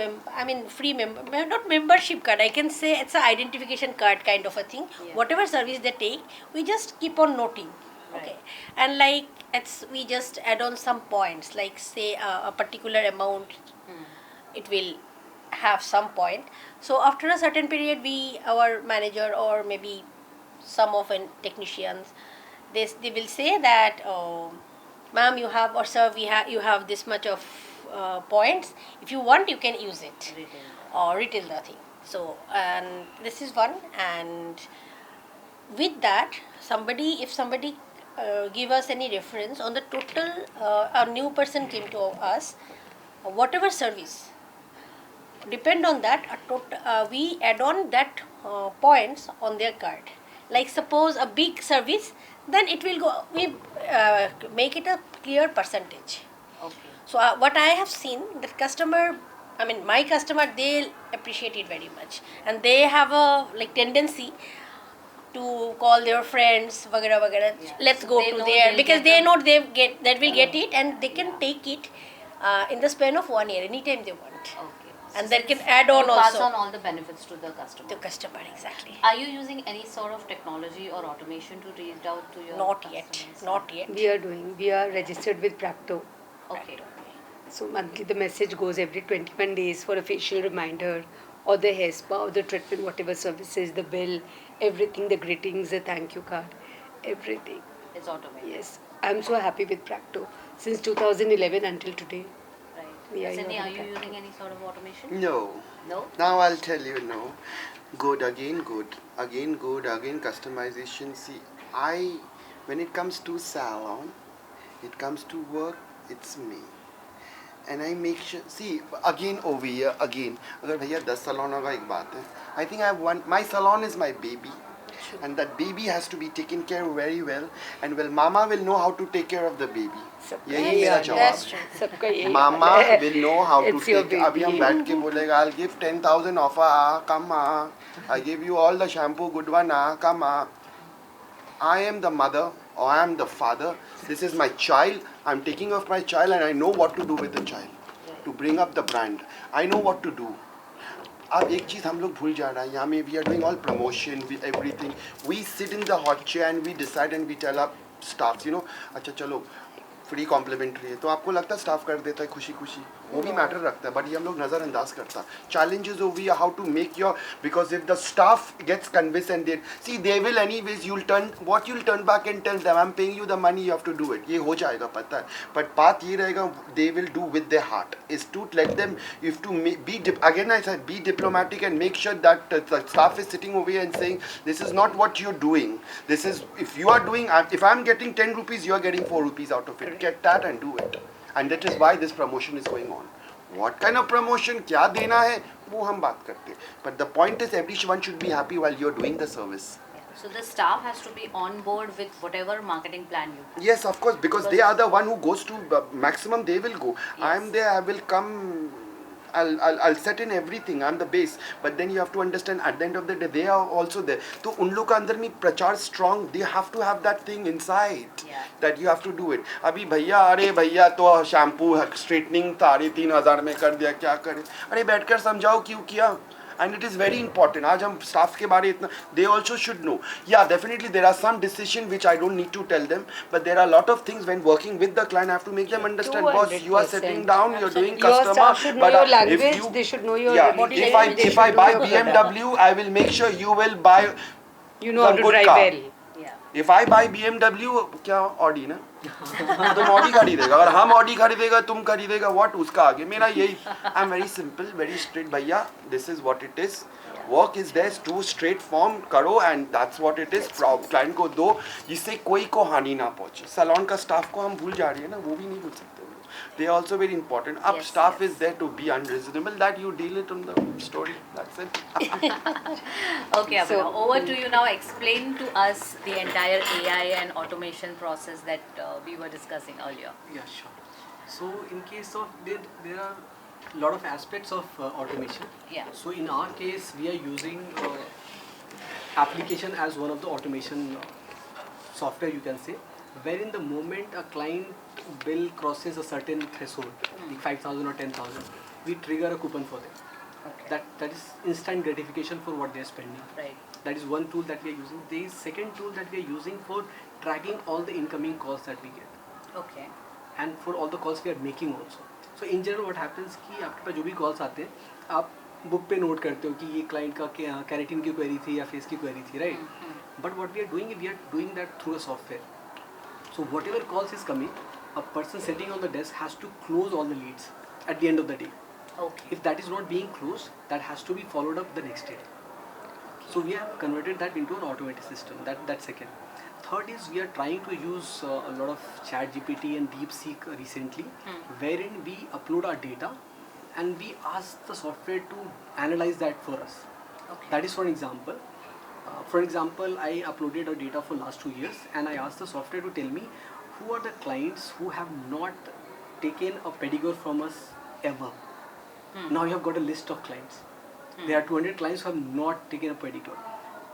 free not membership card. I can say it's an identification card kind of a thing. Yeah. Whatever service they take, we just keep on noting. Right. Okay, and like we just add on some points, like say a particular amount, it will have some point. So after a certain period, our manager or maybe some of technicians, they will say that, ma'am, you have, or sir, you have this much of points. If you want, you can use it or retail the thing. So, and this is one. And with that, if somebody give us any reference on the total, a new person came to us, whatever service, depend on that, we add on that points on their card. Like suppose a big service, then it will go, we make it a clear percentage. Okay. So what I have seen, that my customer, they appreciate it very much, and they have a tendency to call their friends, vagara vagara. Yeah. Let's So go they to know there, they'll because get they a- know that will get it, and they can take it in the span of 1 year, anytime they want. Okay. And So that can since add on you pass also. on all the benefits to the customer. The customer, exactly. Are you using any sort of technology or automation to reach out to your Not yet. customers? Not yet. We are registered with Practo. Okay. So monthly the message goes every 21 days for a facial reminder, or the hair spa, or the treatment, whatever services, the bill, everything, the greetings, the thank you card, everything. It's automated. Yes, I'm so happy with Practo. Since 2011 until today. Right. We are Cindy, using are you Practo. using any sort of automation? No. No? Now I'll tell you, no. Good, again, customization. See, when it comes to salon, it comes to work, it's me. And I make sure, see, again over here, अगर भैया 10 salon होगा एक बात है. I think my salon is my baby. And that baby has to be taken care of very well. And well, mama will know how to take care of the baby. सबका यही यही मेरा हाल है। जवाब That's है. true. सबका यही Mama हाल है। will know how to It's your take. अभी हम baby. बैठ के बोलेगा, I'll give 10,000 offer, come I give you all the shampoo, good one, come I am the mother or I am the father. This is my child. I'm taking off my child, and I know what to do with the child to bring up the brand. I know what to do. अब एक चीज़ हम लोग भूल जा रहे हैं यहाँ में. We are doing all promotion, everything. We sit in the hot chair and we decide and we tell our staffs, अच्छा चलो फ्री कॉम्प्लीमेंट्री है, तो आपको लगता है स्टाफ कर देता है खुशी खुशी, वो भी मैटर रखता है, बट ये हम लोग नज़रअंदाज करता. Challenges over here how to make your, because if the staff gets convince and they see they will anyways, you'll turn back and tell them I'm paying you the money, you have to do it. ये हो जाएगा पता है, but बात ये रहेगा they will do with their heart is to let them, you have to be again I said be diplomatic and make sure that the staff is sitting over here and saying this is not what you're doing, this is, if you are doing, if I'm getting 10 rupees, you are getting 4 rupees out of it. Get that and do it. And that is why this promotion is going on. What kind of promotion, क्या देना है, वो हम बात करते हैं. But the point is everyone should be happy while you're doing the service. So the staff has to be on board with whatever marketing plan you have. Yes, of course, because they are the one who goes to maximum. They will go. Yes. I am there. I will come. I'll set in everything. I'm the base. But then you have to understand. At the end of the day, they are also there. तो उन लोग का अंदर में प्रचार strong. They have to have that thing inside. Yeah. That you have to do it. अभी भैया, अरे भैया तो शैम्पू स्ट्रेटनिंग 3,500 में कर दिया, क्या करें? अरे बैठकर समझाओ क्यों किया? And it is very important. आज हम staff के बारे इतना, they also should know. Yeah, definitely there are some decisions which I don't need to tell them, but there are a lot of things when working with the client I have to make them understand. Boss, you are sitting down, you're doing Your customer. staff should know but your if language, you, they should know your yeah, body if language, they I should buy know your BMW, I will make sure you will buy You know how It's a to good drive car. well. Yeah. If I buy BMW, क्या Audi ना? तुम Audi खरीदेगा, अगर हम Audi खरीदेगा, तुम खरीदेगा, what उसका आगे? मेरा यही, I'm very simple, very straight, भैया, this is what it is. Work is there, too straight form करो and that's what it is. Client को दो, जिससे कोई को हानि ना पहुँचे. Salon का staff को हम भूल जा रहे हैं ना, वो भी नहीं भूल सकते. They are also very important. Up Yes, staff yes. is there to be unreasonable. That you deal it on the story. That's it. Okay, So- Abhinav, over to you now. Explain to us the entire AI and automation process that we were discussing earlier. Yeah, sure. So in case of there are a lot of aspects of automation. Yeah. So in our case, we are using application as one of the automation software, you can say, wherein the moment a client bill crosses a certain threshold, like 5,000 or 10,000, we trigger a coupon for them. Okay. That is instant gratification for what they are spending. Right. That is one tool that we are using. There is second tool that we are using for tracking all the incoming calls that we get, Okay. and for all the calls we are making also. So in general what happens कि आपके पास जो भी calls आते हैं, आप book पे note करते हो कि ये क्लाइंट का कैरेटिन की क्वेरी थी या फेस की क्वेरी थी, right? But what we are doing that through a software. So whatever calls is coming, a person sitting on the desk has to close all the leads at the end of the day. Okay. If that is not being closed, that has to be followed up the next day. So we have converted that into an automated system. That's second. Third is we are trying to use a lot of Chat GPT and DeepSeek recently, wherein we upload our data and we ask the software to analyze that for us. Okay. That is for example. For example, I uploaded our data for last 2 years and I asked the software to tell me who are the clients who have not taken a pedicure from us ever. Now you have got a list of clients. There are 200 clients who have not taken a pedicure.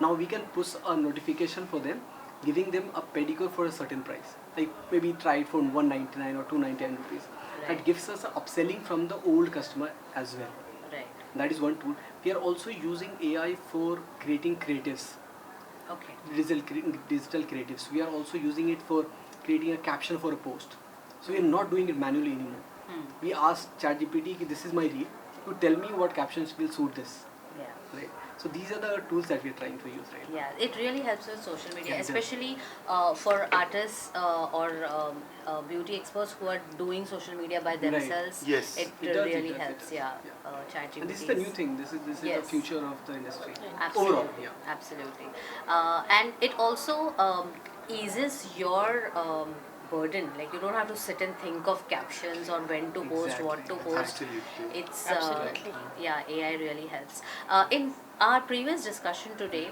Now we can push a notification for them, giving them a pedicure for a certain price. Like maybe try it for 199 or 299 rupees. Right. That gives us a upselling from the old customer as well. Right. That is one tool. We are also using AI for creating creatives, Okay. digital creatives. We are also using it for creating a caption for a post. So we are not doing it manually anymore. We ask ChatGPT, this is my reel, to tell me what captions will suit this. Yeah. Right. So these are the tools that we are trying to use right now. Yeah, it really helps with social media, Yeah, it does. especially for artists or beauty experts who are doing social media by themselves. Yes. It, It does, really it does, it helps. does. Yeah. Yeah. ChatGPT. And this is the new thing. This is Yes. the future of the industry. Absolutely. Overall, yeah. Absolutely. And it also eases your burden. Like you don't have to sit and think of captions or when to post, what to Exactly. post. Absolutely. It's Absolutely. yeah, AI really helps. In our previous discussion today,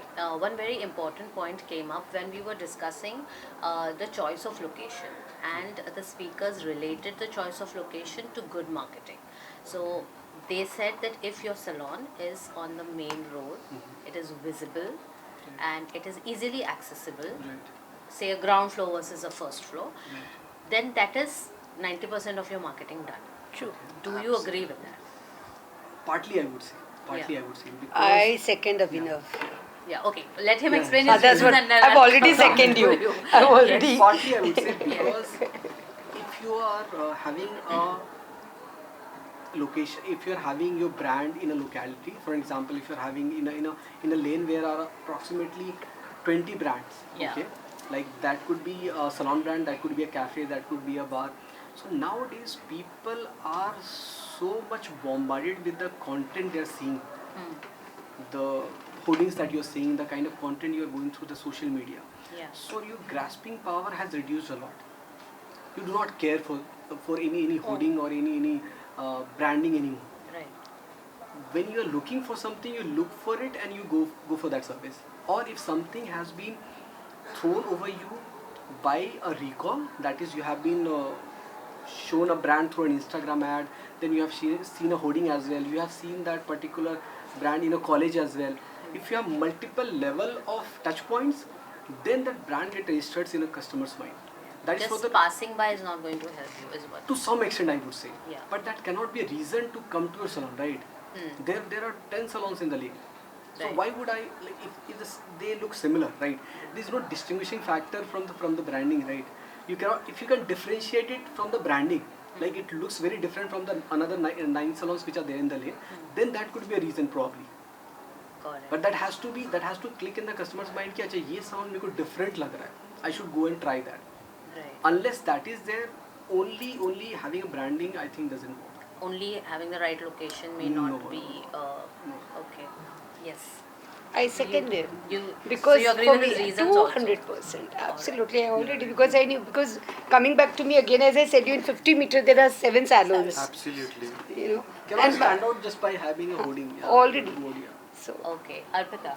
one very important point came up when we were discussing the choice of location, and the speakers related the choice of location to good marketing. So they said that if your salon is on the main road, it is visible and it is easily accessible, Right. say a ground floor versus a first floor, then that is 90% of your marketing done. True. Do you agree with that? Partly I would say. Partly Yeah. I would say. Because I second Abhinav. Yeah, okay. Let him Yeah. explain Ah, his that's reasons what and then I've I'll already come seconded to you. I've already. Partly I would say because if you are having a location, if you are having your brand in a locality, for example, if you are having in a lane where are approximately 20 brands, Yeah. okay, like that could be a salon brand, that could be a cafe, that could be a bar. So nowadays people are so much bombarded with the content they are seeing, the hoardings that you're seeing, the kind of content you're going through the social media. Yeah. So your grasping power has reduced a lot. You do not care for any hoarding or any branding anymore. Right. When you are looking for something, you look for it and you go for that service. Or if something has been thrown over you by a recall, that is, you have been shown a brand through an Instagram ad, then you have seen a hoarding as well, you have seen that particular brand in a college as well. If you have multiple level of touch points, then that brand gets registered in a customer's mind. That is Just for the passing by is not going to help you, is what? to some extent I would say. Yeah. But that cannot be a reason to come to a salon, right? There are 10 salons in the lane. So Right. why would I, like, if they look similar, right? There is no distinguishing factor from the branding, right? You cannot, if you can differentiate it from the branding, like it looks very different from the another nine salons which are there in the lane, then that could be a reason probably. Correct. But that has to click in the customer's mind कि अच्छा ये sound मेरे को different लग रहा है. I should go and try that. Right. Unless that is there, only having a branding I think doesn't work. Only having the right location may No, not be no. okay. Yes. I second it. Because so you agree for with his me, reasons also? 200%. Absolutely, I already, because I knew, because coming back to me again, as I said, you in 50 meters, there are 7 salons. Absolutely. You know, Cannot stand out just by having a hoarding. Already. Board, yeah. so Okay. Arpita,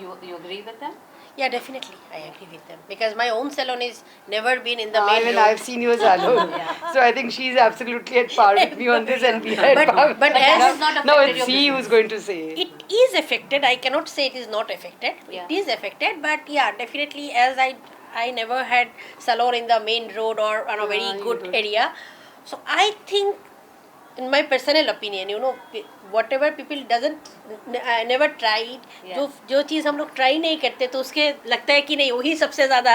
you agree with them? Yeah, definitely, I agree with them because my own salon is never been in the I main mean, road. I've seen your salon, so I think she's absolutely at par with me on this, and we are at par. but that as has not No, affected it's your she business. who's going to say. It is affected. I cannot say it is not affected. Yeah. It is affected, but yeah, definitely as I never had salon in the main road or on a very you good don't. area. So I think, in my personal opinion, you know, whatever people doesn't never tried, Yeah. जो चीज़ हम लोग try नहीं करते तो उसके लगता है कि नहीं वही सबसे ज़्यादा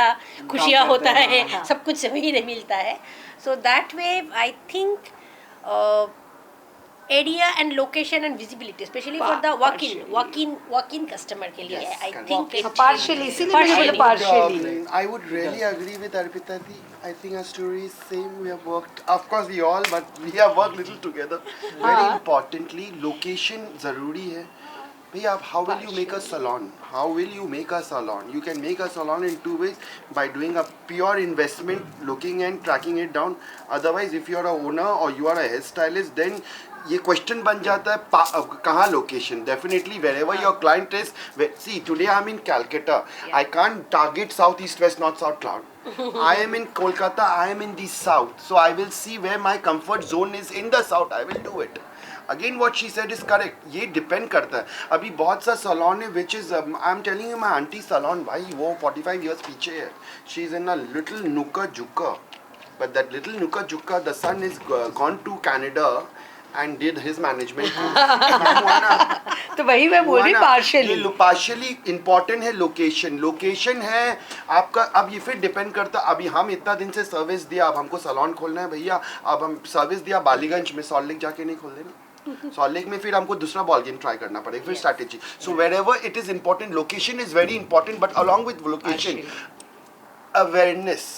खुशियाँ होता है, हाँ. सब कुछ वही मिलता है. So that way I think area and location and visibility, especially for the walk-in customer के लिए, Yes, I correct. think it Partially, इसीलिए मैंने बोला partially. I would really agree with Arpita Di. I think our story is same. We have worked, of course we all, but we have worked little together. Very importantly, location zaruri hai. Bhaiya, how will you make a salon? How will you make a salon? You can make a salon in 2 ways: by doing a pure investment, looking and tracking it down. Otherwise, if you are a owner or you are a hairstylist, then ये question बन जाता है कहाँ location. Definitely wherever your client is. See today I am in Calcutta. I can't target south east west north south cloud. I am in Kolkata, I am in the south, so I will see where my comfort zone is in the south. I will do it. Again, what she said is correct. ये depend करता है. अभी बहुत सा salon है which is I am telling you my auntie salon भाई वो 45 years पीछे है. She is in a little nuka juka, but that little nuka juka, the son is gone to Canada and did his management. तो वही मैं बोल रही partially. ये partially important है लोकेशन. लोकेशन है आपका. अब ये फिर डिपेंड करता. अभी हम इतना दिन से सर्विस दिया, अब हमको सलोन खोलना है भैया. अब हम सर्विस दिया बालीगंज में, सॉल्ट लेक जाके नहीं खोल देना. सॉल्ट लेक में फिर हमको दूसरा बॉल गेम ट्राई करना पड़ेगा. फिर strategy. So wherever it is important, location is very important, but along with location awareness.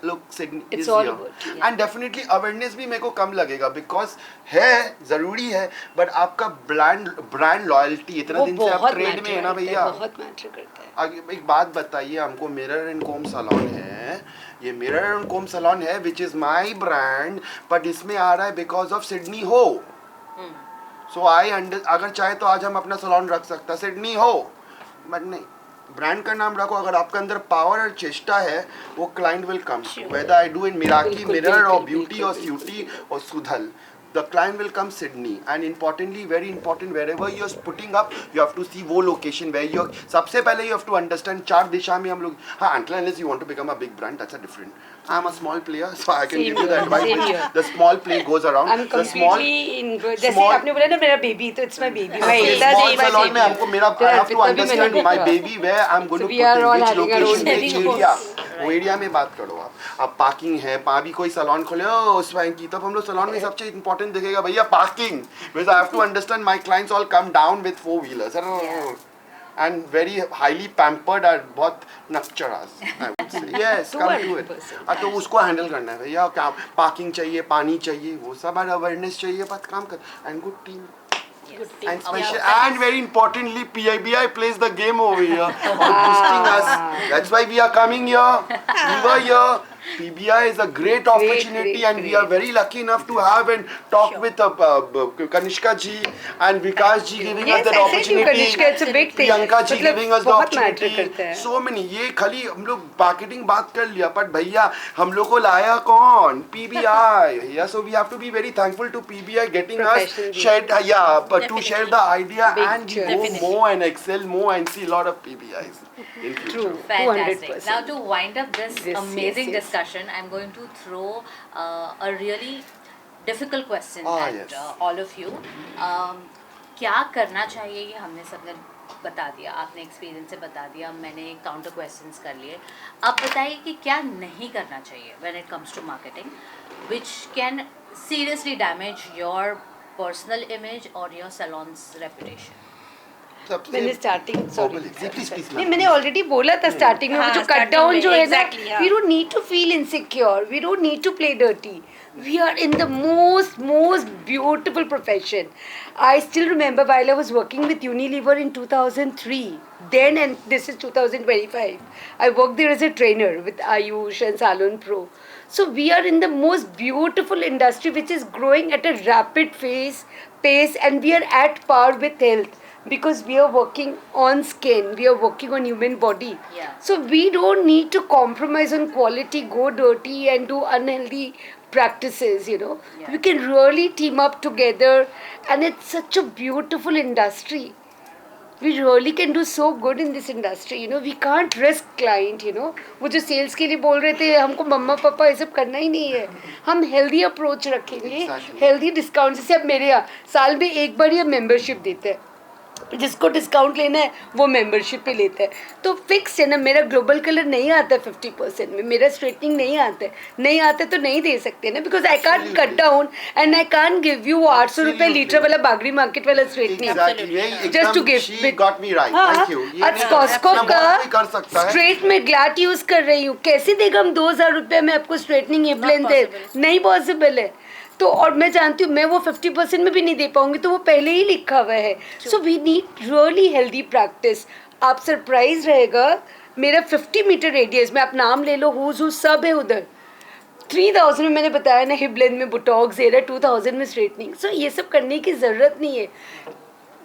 Look, Sydney It's is all here. about, And definitely awareness भी मेरे को कम लगेगा because है ज़रूरी है, but आपका brand loyalty इतना दिन से आप ट्रेड में है ना भैया. बहुत मैटर करता है. आगे एक बात बताइए हमको. मिरर एंड कोम सलोन है, ये मिरर एंड कोम सलोन है which is my brand, but इसमें आ रहा है because of सिडनी हो. So अगर चाहे तो आज हम अपना सलोन रख सकता है सिडनी हो, बट नहीं. ब्रांड का नाम रखो. अगर आपके अंदर पावर और चेष्टा है, वो client will come. Whether I do in Miraki mirror और ब्यूटी और स्यूटी और सुधल, the client will come Sydney. And importantly, very important, wherever you're putting up, you have to see वो location where you're. सबसे पहले you have to understand 4 दिशा में हम लोग. हाँ, unless you want to become a big brand, that's a different. I'm a small player, so I can give you the advice which the small play goes around. I'm completely in. जैसे आपने बोला ना मेरा baby, तो it's my baby. My Edita small is my salon में baby. हमको मेरा I have to understand my baby where I'm going to we put are in all which having our own location, which baby. area. वो area में बात करो आप. अब parking है, भी कोई सलोन खोले उस वाइन की, तब हम लोग सलोन में सबसे इंपॉर्टेंट दिखेगा भैया parking. Because I have to understand my clients all come down with 4-wheelers. And very highly pampered और बहुत नक्चरास. I would say. Yes, come to it. तो उसको हैंडल करना है भैया. क्या पार्किंग चाहिए, पानी चाहिए, वो सब अवेयरनेस चाहिए, बस काम कर. And good team. And special, and very importantly, PBI plays the game over here on boosting us. That's why we are coming here. We were here. PBI is a great opportunity, and we are very lucky enough to have and talk with Kanishka ji and Vikas ji giving us that opportunity. Kanishka, it's a big thing. Priyanka ji giving us the बहुत matter करता opportunity. है. So many. ये खाली हम लोग marketing बात कर लिया, but भैया हम लोग को लाया कौन? PBI. Yeah, so we have to be very thankful to PBI getting us Professional shared. But to share the idea Big and we cheers. go more and excel more and see a lot of PBIs in future. True. Fantastic. 200%. Now to wind up this Yes, amazing yes. discussion, I'm going to throw a really difficult question Ah, at yes. all of you. क्या करना चाहिए ये हमने सबने बता दिया, आपने experience से बता दिया, मैंने काउंटर क्वेश्चंस कर लिए. अब बताइए कि क्या नहीं करना चाहिए when it comes to marketing, which can seriously damage your personal image or your salon's reputation. मैंने स्टार्टिंग सॉरी प्लीज नहीं मैंने ऑलरेडी बोला था स्टार्टिंग में वो जो कट starting डाउन में, जो है ना exactly, हाँ. We don't need to feel insecure we don't need to play dirty we are in the most beautiful profession. I still remember while I was working with Unilever in 2003 then and this is 2025 I worked there as a trainer with Ayush and Salon Pro. So we are in the most beautiful industry which is growing at a rapid pace and we are at par with health because we are working on skin, we are working on human body. Yeah. So we don't need to compromise on quality, go dirty and do unhealthy practices, you know. Yeah. We can really team up together and it's such a beautiful industry. We really can do so good in this industry, you know. We can't risk client, you know. वो जो sales के लिए बोल रहे थे हमको मम्मा पापा ये सब करना ही नहीं है हम हेल्दी अप्रोच रखेंगे हेल्दी डिस्काउंट जैसे अब मेरे यहाँ साल में एक बार ही हम मेंबरशिप देते हैं जिसको डिस्काउंट लेना है वो मेंबरशिप पे लेता है तो फिक्स है ना मेरा ग्लोबल कलर नहीं आता है 50% में मेरा स्ट्रेटनिंग नहीं आता तो नहीं दे सकते ना because I can't cut down and I can't give you 800 रुपये लीटर वाला बागरी मार्केट वाला स्ट्रेटनिंग जस्ट टू गिव का स्ट्रेट में ग्लैट यूज कर रही हूँ कैसे देगा हम 2000 रुपये में आपको स्ट्रेटनिंग एप्लेन दे नहीं पॉसिबल है तो और मैं जानती हूँ मैं वो 50% में भी नहीं दे पाऊंगी तो वो पहले ही लिखा हुआ है so we need really healthy practice आप सरप्राइज रहेगा मेरा 50 मीटर रेडियस में आप नाम ले लो हुज सब है उधर 3000 में मैंने बताया ना हिप लेंथ में बुटॉक्स दे रहा है 2000 में स्ट्रेटनिंग सो ये सब करने की ज़रूरत नहीं है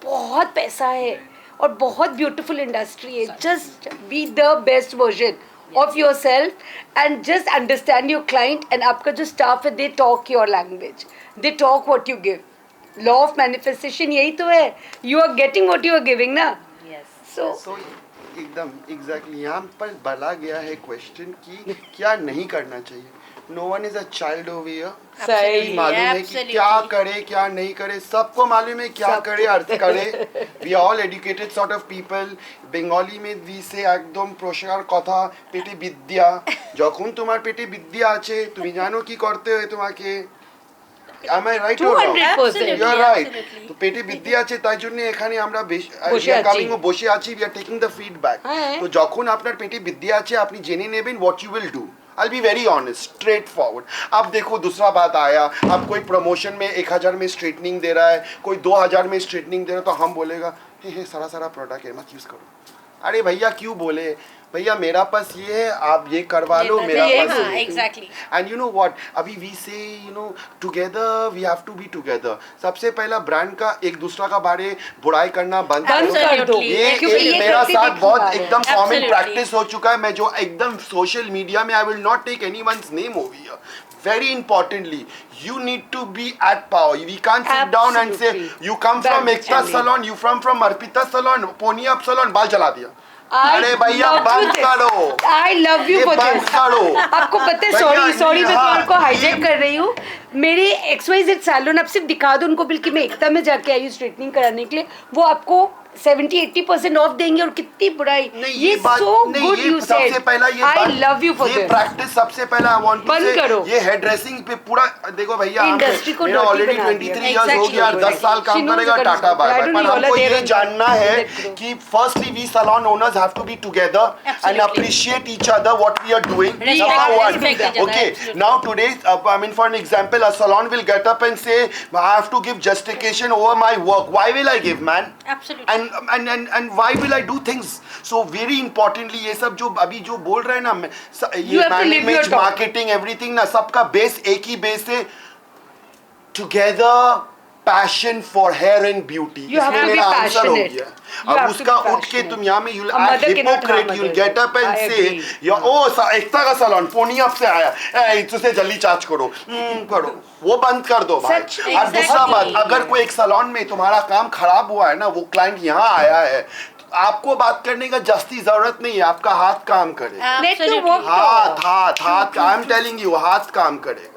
बहुत पैसा है और बहुत ब्यूटीफुल इंडस्ट्री है just be the best version of yourself and just understand your client and आपका जो staff है they talk your language they talk what you give law of manifestation यही तो है you are getting what you are giving ना Yes. So एकदम exactly यहाँ पर डाला गया है क्वेश्चन कि क्या नहीं करना चाहिए no one is a child over here सही मालूम है कि क्या करे क्या नहीं करे सबको मालूम है क्या करे अर्थ करे we all educated sort of people Bengali মে দিছে একদম প্রসার কথা পেটে বিদ্যা যখন তোমার পেটে বিদ্যা আছে তুমি জানো কি করতে হয় তোমাকে am I right or wrong 200% you are right তো পেটে বিদ্যা আছে তাই জন্য এখানে আমরা কামিং বসে আছি we are taking the feedback তো যখন আপনার পেটে বিদ্যা আছে আপনি জেনে নেবেন what you will do I'll be very honest, straightforward. अब देखो दूसरा बात आया अब कोई प्रमोशन में 1000 में स्ट्रेटनिंग दे रहा है कोई 2000 में स्ट्रेटनिंग दे रहा है तो हम बोलेगा हे सारा प्रोडक्ट है मत यूज़ करो अरे भैया क्यों बोले भैया मेरा पास ये है आप ये करवा लो मेरा पास exactly and you know what अभी we say you know together we have to be together सबसे पहला ब्रांड का एक दूसरा का बारे बुराई करना बंद कर दो ये मेरा साथ बहुत एकदम कॉमन प्रैक्टिस हो चुका है मैं जो एकदम सोशल मीडिया में I will not take anyone's name over here very importantly you need to be at power we can't sit down and say you come from Ekta salon you from Arpita salon pony up salon बाल जला दिया अरे भैया बंद करो I love you for this आपको पता है सॉरी मैं तुम्हारे को हाईजैक कर रही हूँ मेरे XYZ सैलून आप सिर्फ दिखा दो उनको बिल कि मैं एकता में जाके आई हूँ स्ट्रेटनिंग कराने के लिए वो आपको 70-80% ऑफ देंगे और कितनी बुराई ये सो गुड यू सेड सबसे पहला ये I love you for this ये प्रैक्टिस सबसे पहला आई वांट टू से करो ये हेयर ड्रेसिंग पे पूरा देखो भैया इंडस्ट्री को मेरा ऑलरेडी 23 इयर्स हो गया 10 साल काम करेगा टाटा बाय बाय पर हमको ये जानना है कि firstly we salon owners have to be together and appreciate each other what we are doing okay now today I mean for an example a salon will get up and say I have to give justification over my work why will I give man absolutely and why will I do things so very importantly ये सब जो अभी जो बोल रहे हैं ना ये मैनेजमेंट मार्केटिंग एवरीथिंग ना सबका बेस एक ही बेस है together passion for hair and beauty इसमें मेरा आंसर हो गया अब उसका उठ के तुम यहाँ में you'll act hypocrite you'll get up and say एकता का सैलून पोनी अप से आया तुझे जल्दी चार्ज करो वो बंद कर दो भाई और दूसरा बात अगर कोई एक सैलून में तुम्हारा काम खराब हुआ है ना वो क्लाइंट यहाँ आया है आपको बात करने का जस्ती जरूरत नहीं है आपका हाथ काम करेगा हाथ आई एम टेलिंग यू हाथ काम करेगा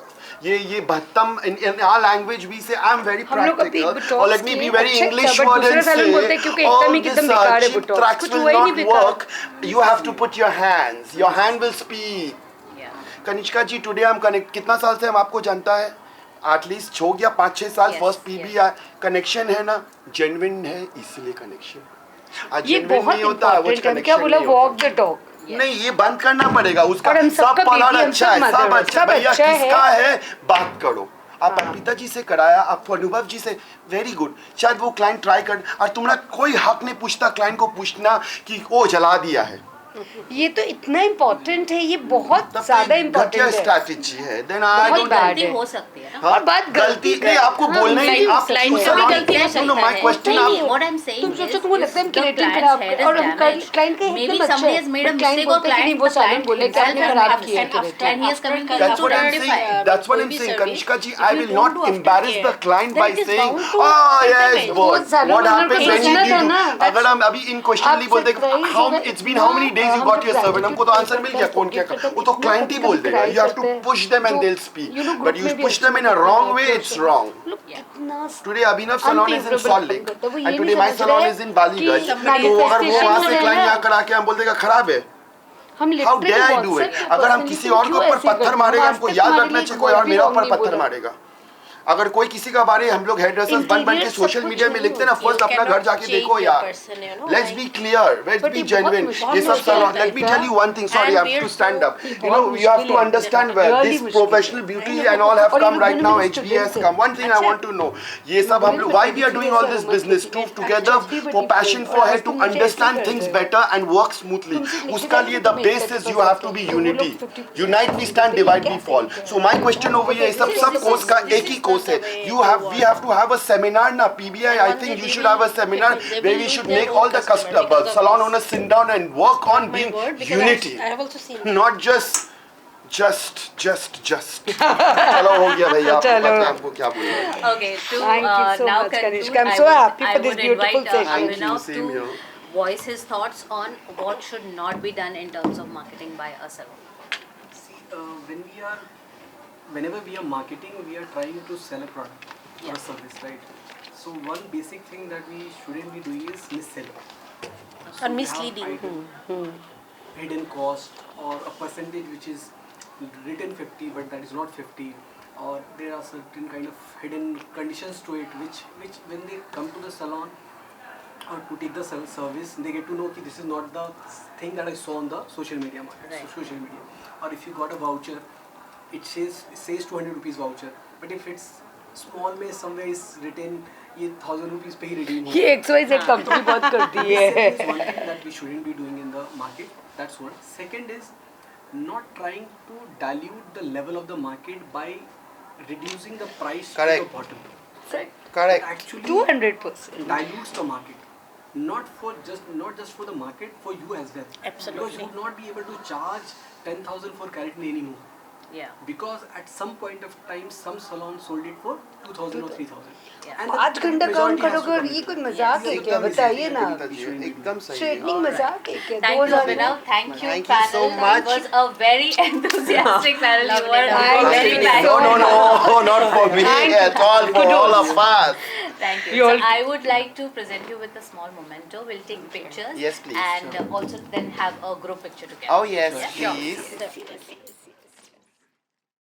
ये भत्तम in our language we say I am very practical or let me be very English word and say oh this cheap tracks will not work you have to put your hand will speak Kanishka ji today हम connect कितना साल से हम आपको जानता है at least हो गया 5-6 साल फर्स्ट PBI कनेक्शन है ना जेन्युइन है इसलिए कनेक्शन आज ये genuine बहुत नहीं होता, वो इम्पोर्टेंट है, क्या connection बोला, नहीं वॉक होता। The talk. नहीं, ये बंद करना पड़ेगा उसका. और हम सब सबका पलाड़ बेटी, हम अच्छा सब है, mother सब है, अच्छा, सब भैया अच्छा है. किसका है बात करो. आप अर्पिता जी से कराया, आप अनुभव जी से, वेरी गुड. शायद वो क्लाइंट ट्राई कर, और तुम्हारा कोई हक नहीं पूछता क्लाइंट को पूछना कि वो जला दिया है. ये तो इतना इम्पोर्टेंट है, ये बहुत ज्यादा इम्पोर्टेंट है. स्ट्रैटेजी है. देन आई बहुत डोंट. bad गलती है. हो सकती है ना. हाँ, और बात गलती का- नहीं, आपको हाँ, बोलना ही नहीं. आप client क्यों का भी salon- गलती हो no, no, my सकता है. question नहीं, आप. what I'm saying तुम सोचो, is, तुमको if लगता है हम the क्रिएटिव client's खराब head is और हम damaged, क्लाइंट का maybe एकदम अच्छा somebody है, has made a but client mistake or बोलता है कि नहीं, वो the सालन client बोले कि himself आपने has खराब made a किया mistake है. and he is coming to That's you to what I'm rectify. saying. That's what I'm Maybe saying. service, Kanishka ji, if I you will don't not do embarrass aftercare, the client then by it is saying, bound to oh yes, damage. boss. वो salon What owner happens को when you पूछना था do? ना. अगर हम अभी in questionally आप बोलते surprise how होगा, it's been how many days you हम got your लोग servant, हमको तो gratitude आंसर pay मिल गया करते कौन हैं, क्या करते हैं, वो तो इतना client ही कभी बोल कभी देगा. You have to करते हैं. push them and जो- they'll speak. you know, But group you में भी push them in a अच्छे wrong करते way, हैं, it's तो- wrong. लोग कितना Today Abhinav salon is in unfavorable Salt Lake करते हैं. वो ये and नहीं today my समझ salon रहे is in कि Baliganj. तो अगर वो manifestation वहाँ हो से रहा है client ना. यहाँ करा के हम बोल देगा खराब है. हम How literally dare I do it? WhatsApp अगर हम personally किसी तुम और के क्यों ऊपर ऐसे पत्थर करते हो? मारेगा, आज हमको तक याद हमारे रखना लिए चाहिए एक कोई word और भी मेरा wrong ऊपर नहीं पत्थर बोला. मारेगा. अगर कोई किसी का बारे हम लोग हेयर ड्रेसर्स बन बन के Interior सोशल सब मीडिया में कुछ लिखते हैं ना, नहीं फर्स्ट अपना घर cannot जाके change देखो your यार. person, you know, Let's like- be clear, let's But be ये बहुत genuine. मुश्किल ये सब होता salon, है let me बेटा. tell you one thing, sorry, I And have to we're stand so- up. ये You know, बहुत you have to मुश्किल है. understand where Really this मुश्किल professional है. beauty and all have और ये come लोग right दोनों now, मेरे HB has students come. One thing I अच्छा. want to know, ये सब हम लोग, why we are doing all this business to together for passion for her to understand things better and work smoothly. उसका लिए the base is you have to be unity. Unite we stand, divide we fall. So my question over here, सब course का एक ही course है. We have to have a seminar na PBI. I think you should have a seminar where we should make all the customers, salon owners sit down and work on being unity, I have also seen not just. चलो हो गया भैया, आपको चलो. पता है हमको क्या बोलना है. Okay, to Thank you so now much, conclude, Kanishka. I'm I so would- happy I for this would beautiful invite, session. Thank you, Abhinav same to here. voice his thoughts on what should not be done in terms of marketing by a salon. See, whenever we are marketing, we are trying to sell a product or Yeah. a service, right? So one basic thing that we shouldn't be doing is mis-selling. or misleading. Hidden cost or a percentage which is written 50 but that is not 50, or there are certain kind of hidden conditions to it which when they come to the salon or to take the service, they get to know that this is not the thing that I saw on the social media market. Right. So social media, or if you got a voucher, it says 200 rupees voucher, but if it's small में somewhere is written ये 1000 rupees पे ही redeem ये XYZ company बहुत करती This है. is one thing that we shouldn't be doing in the market. That's one. Second is not trying to dilute the level of the market by reducing the price Correct. to the bottom. Correct. It actually 200%. dilutes the market. Not just for the market, for you as well. Absolutely. Because you would not be able to charge 10,000 for keratin anymore. Yeah. Because at some point of time, some salons sold it for 2,000 or 3,000. Yeah. And the 5 घंटा काम majority has to करोगे और come ये in. कोई मजाक है क्या, बताइए ना. एकदम सही है. स्ट्रेटनिंग मजाक है क्या? Thank you, 2000 Abhinav. Thank you, Thank you panel. so much. It was a very enthusiastic panel. You were Thank very you nice. so No, not for me at all, for all of us. Thank you. We So all- I would like to present you with a small memento. We'll take pictures. Yes, please. And also then have a group picture together. Oh yes, Yeah, sure. please. Definitely.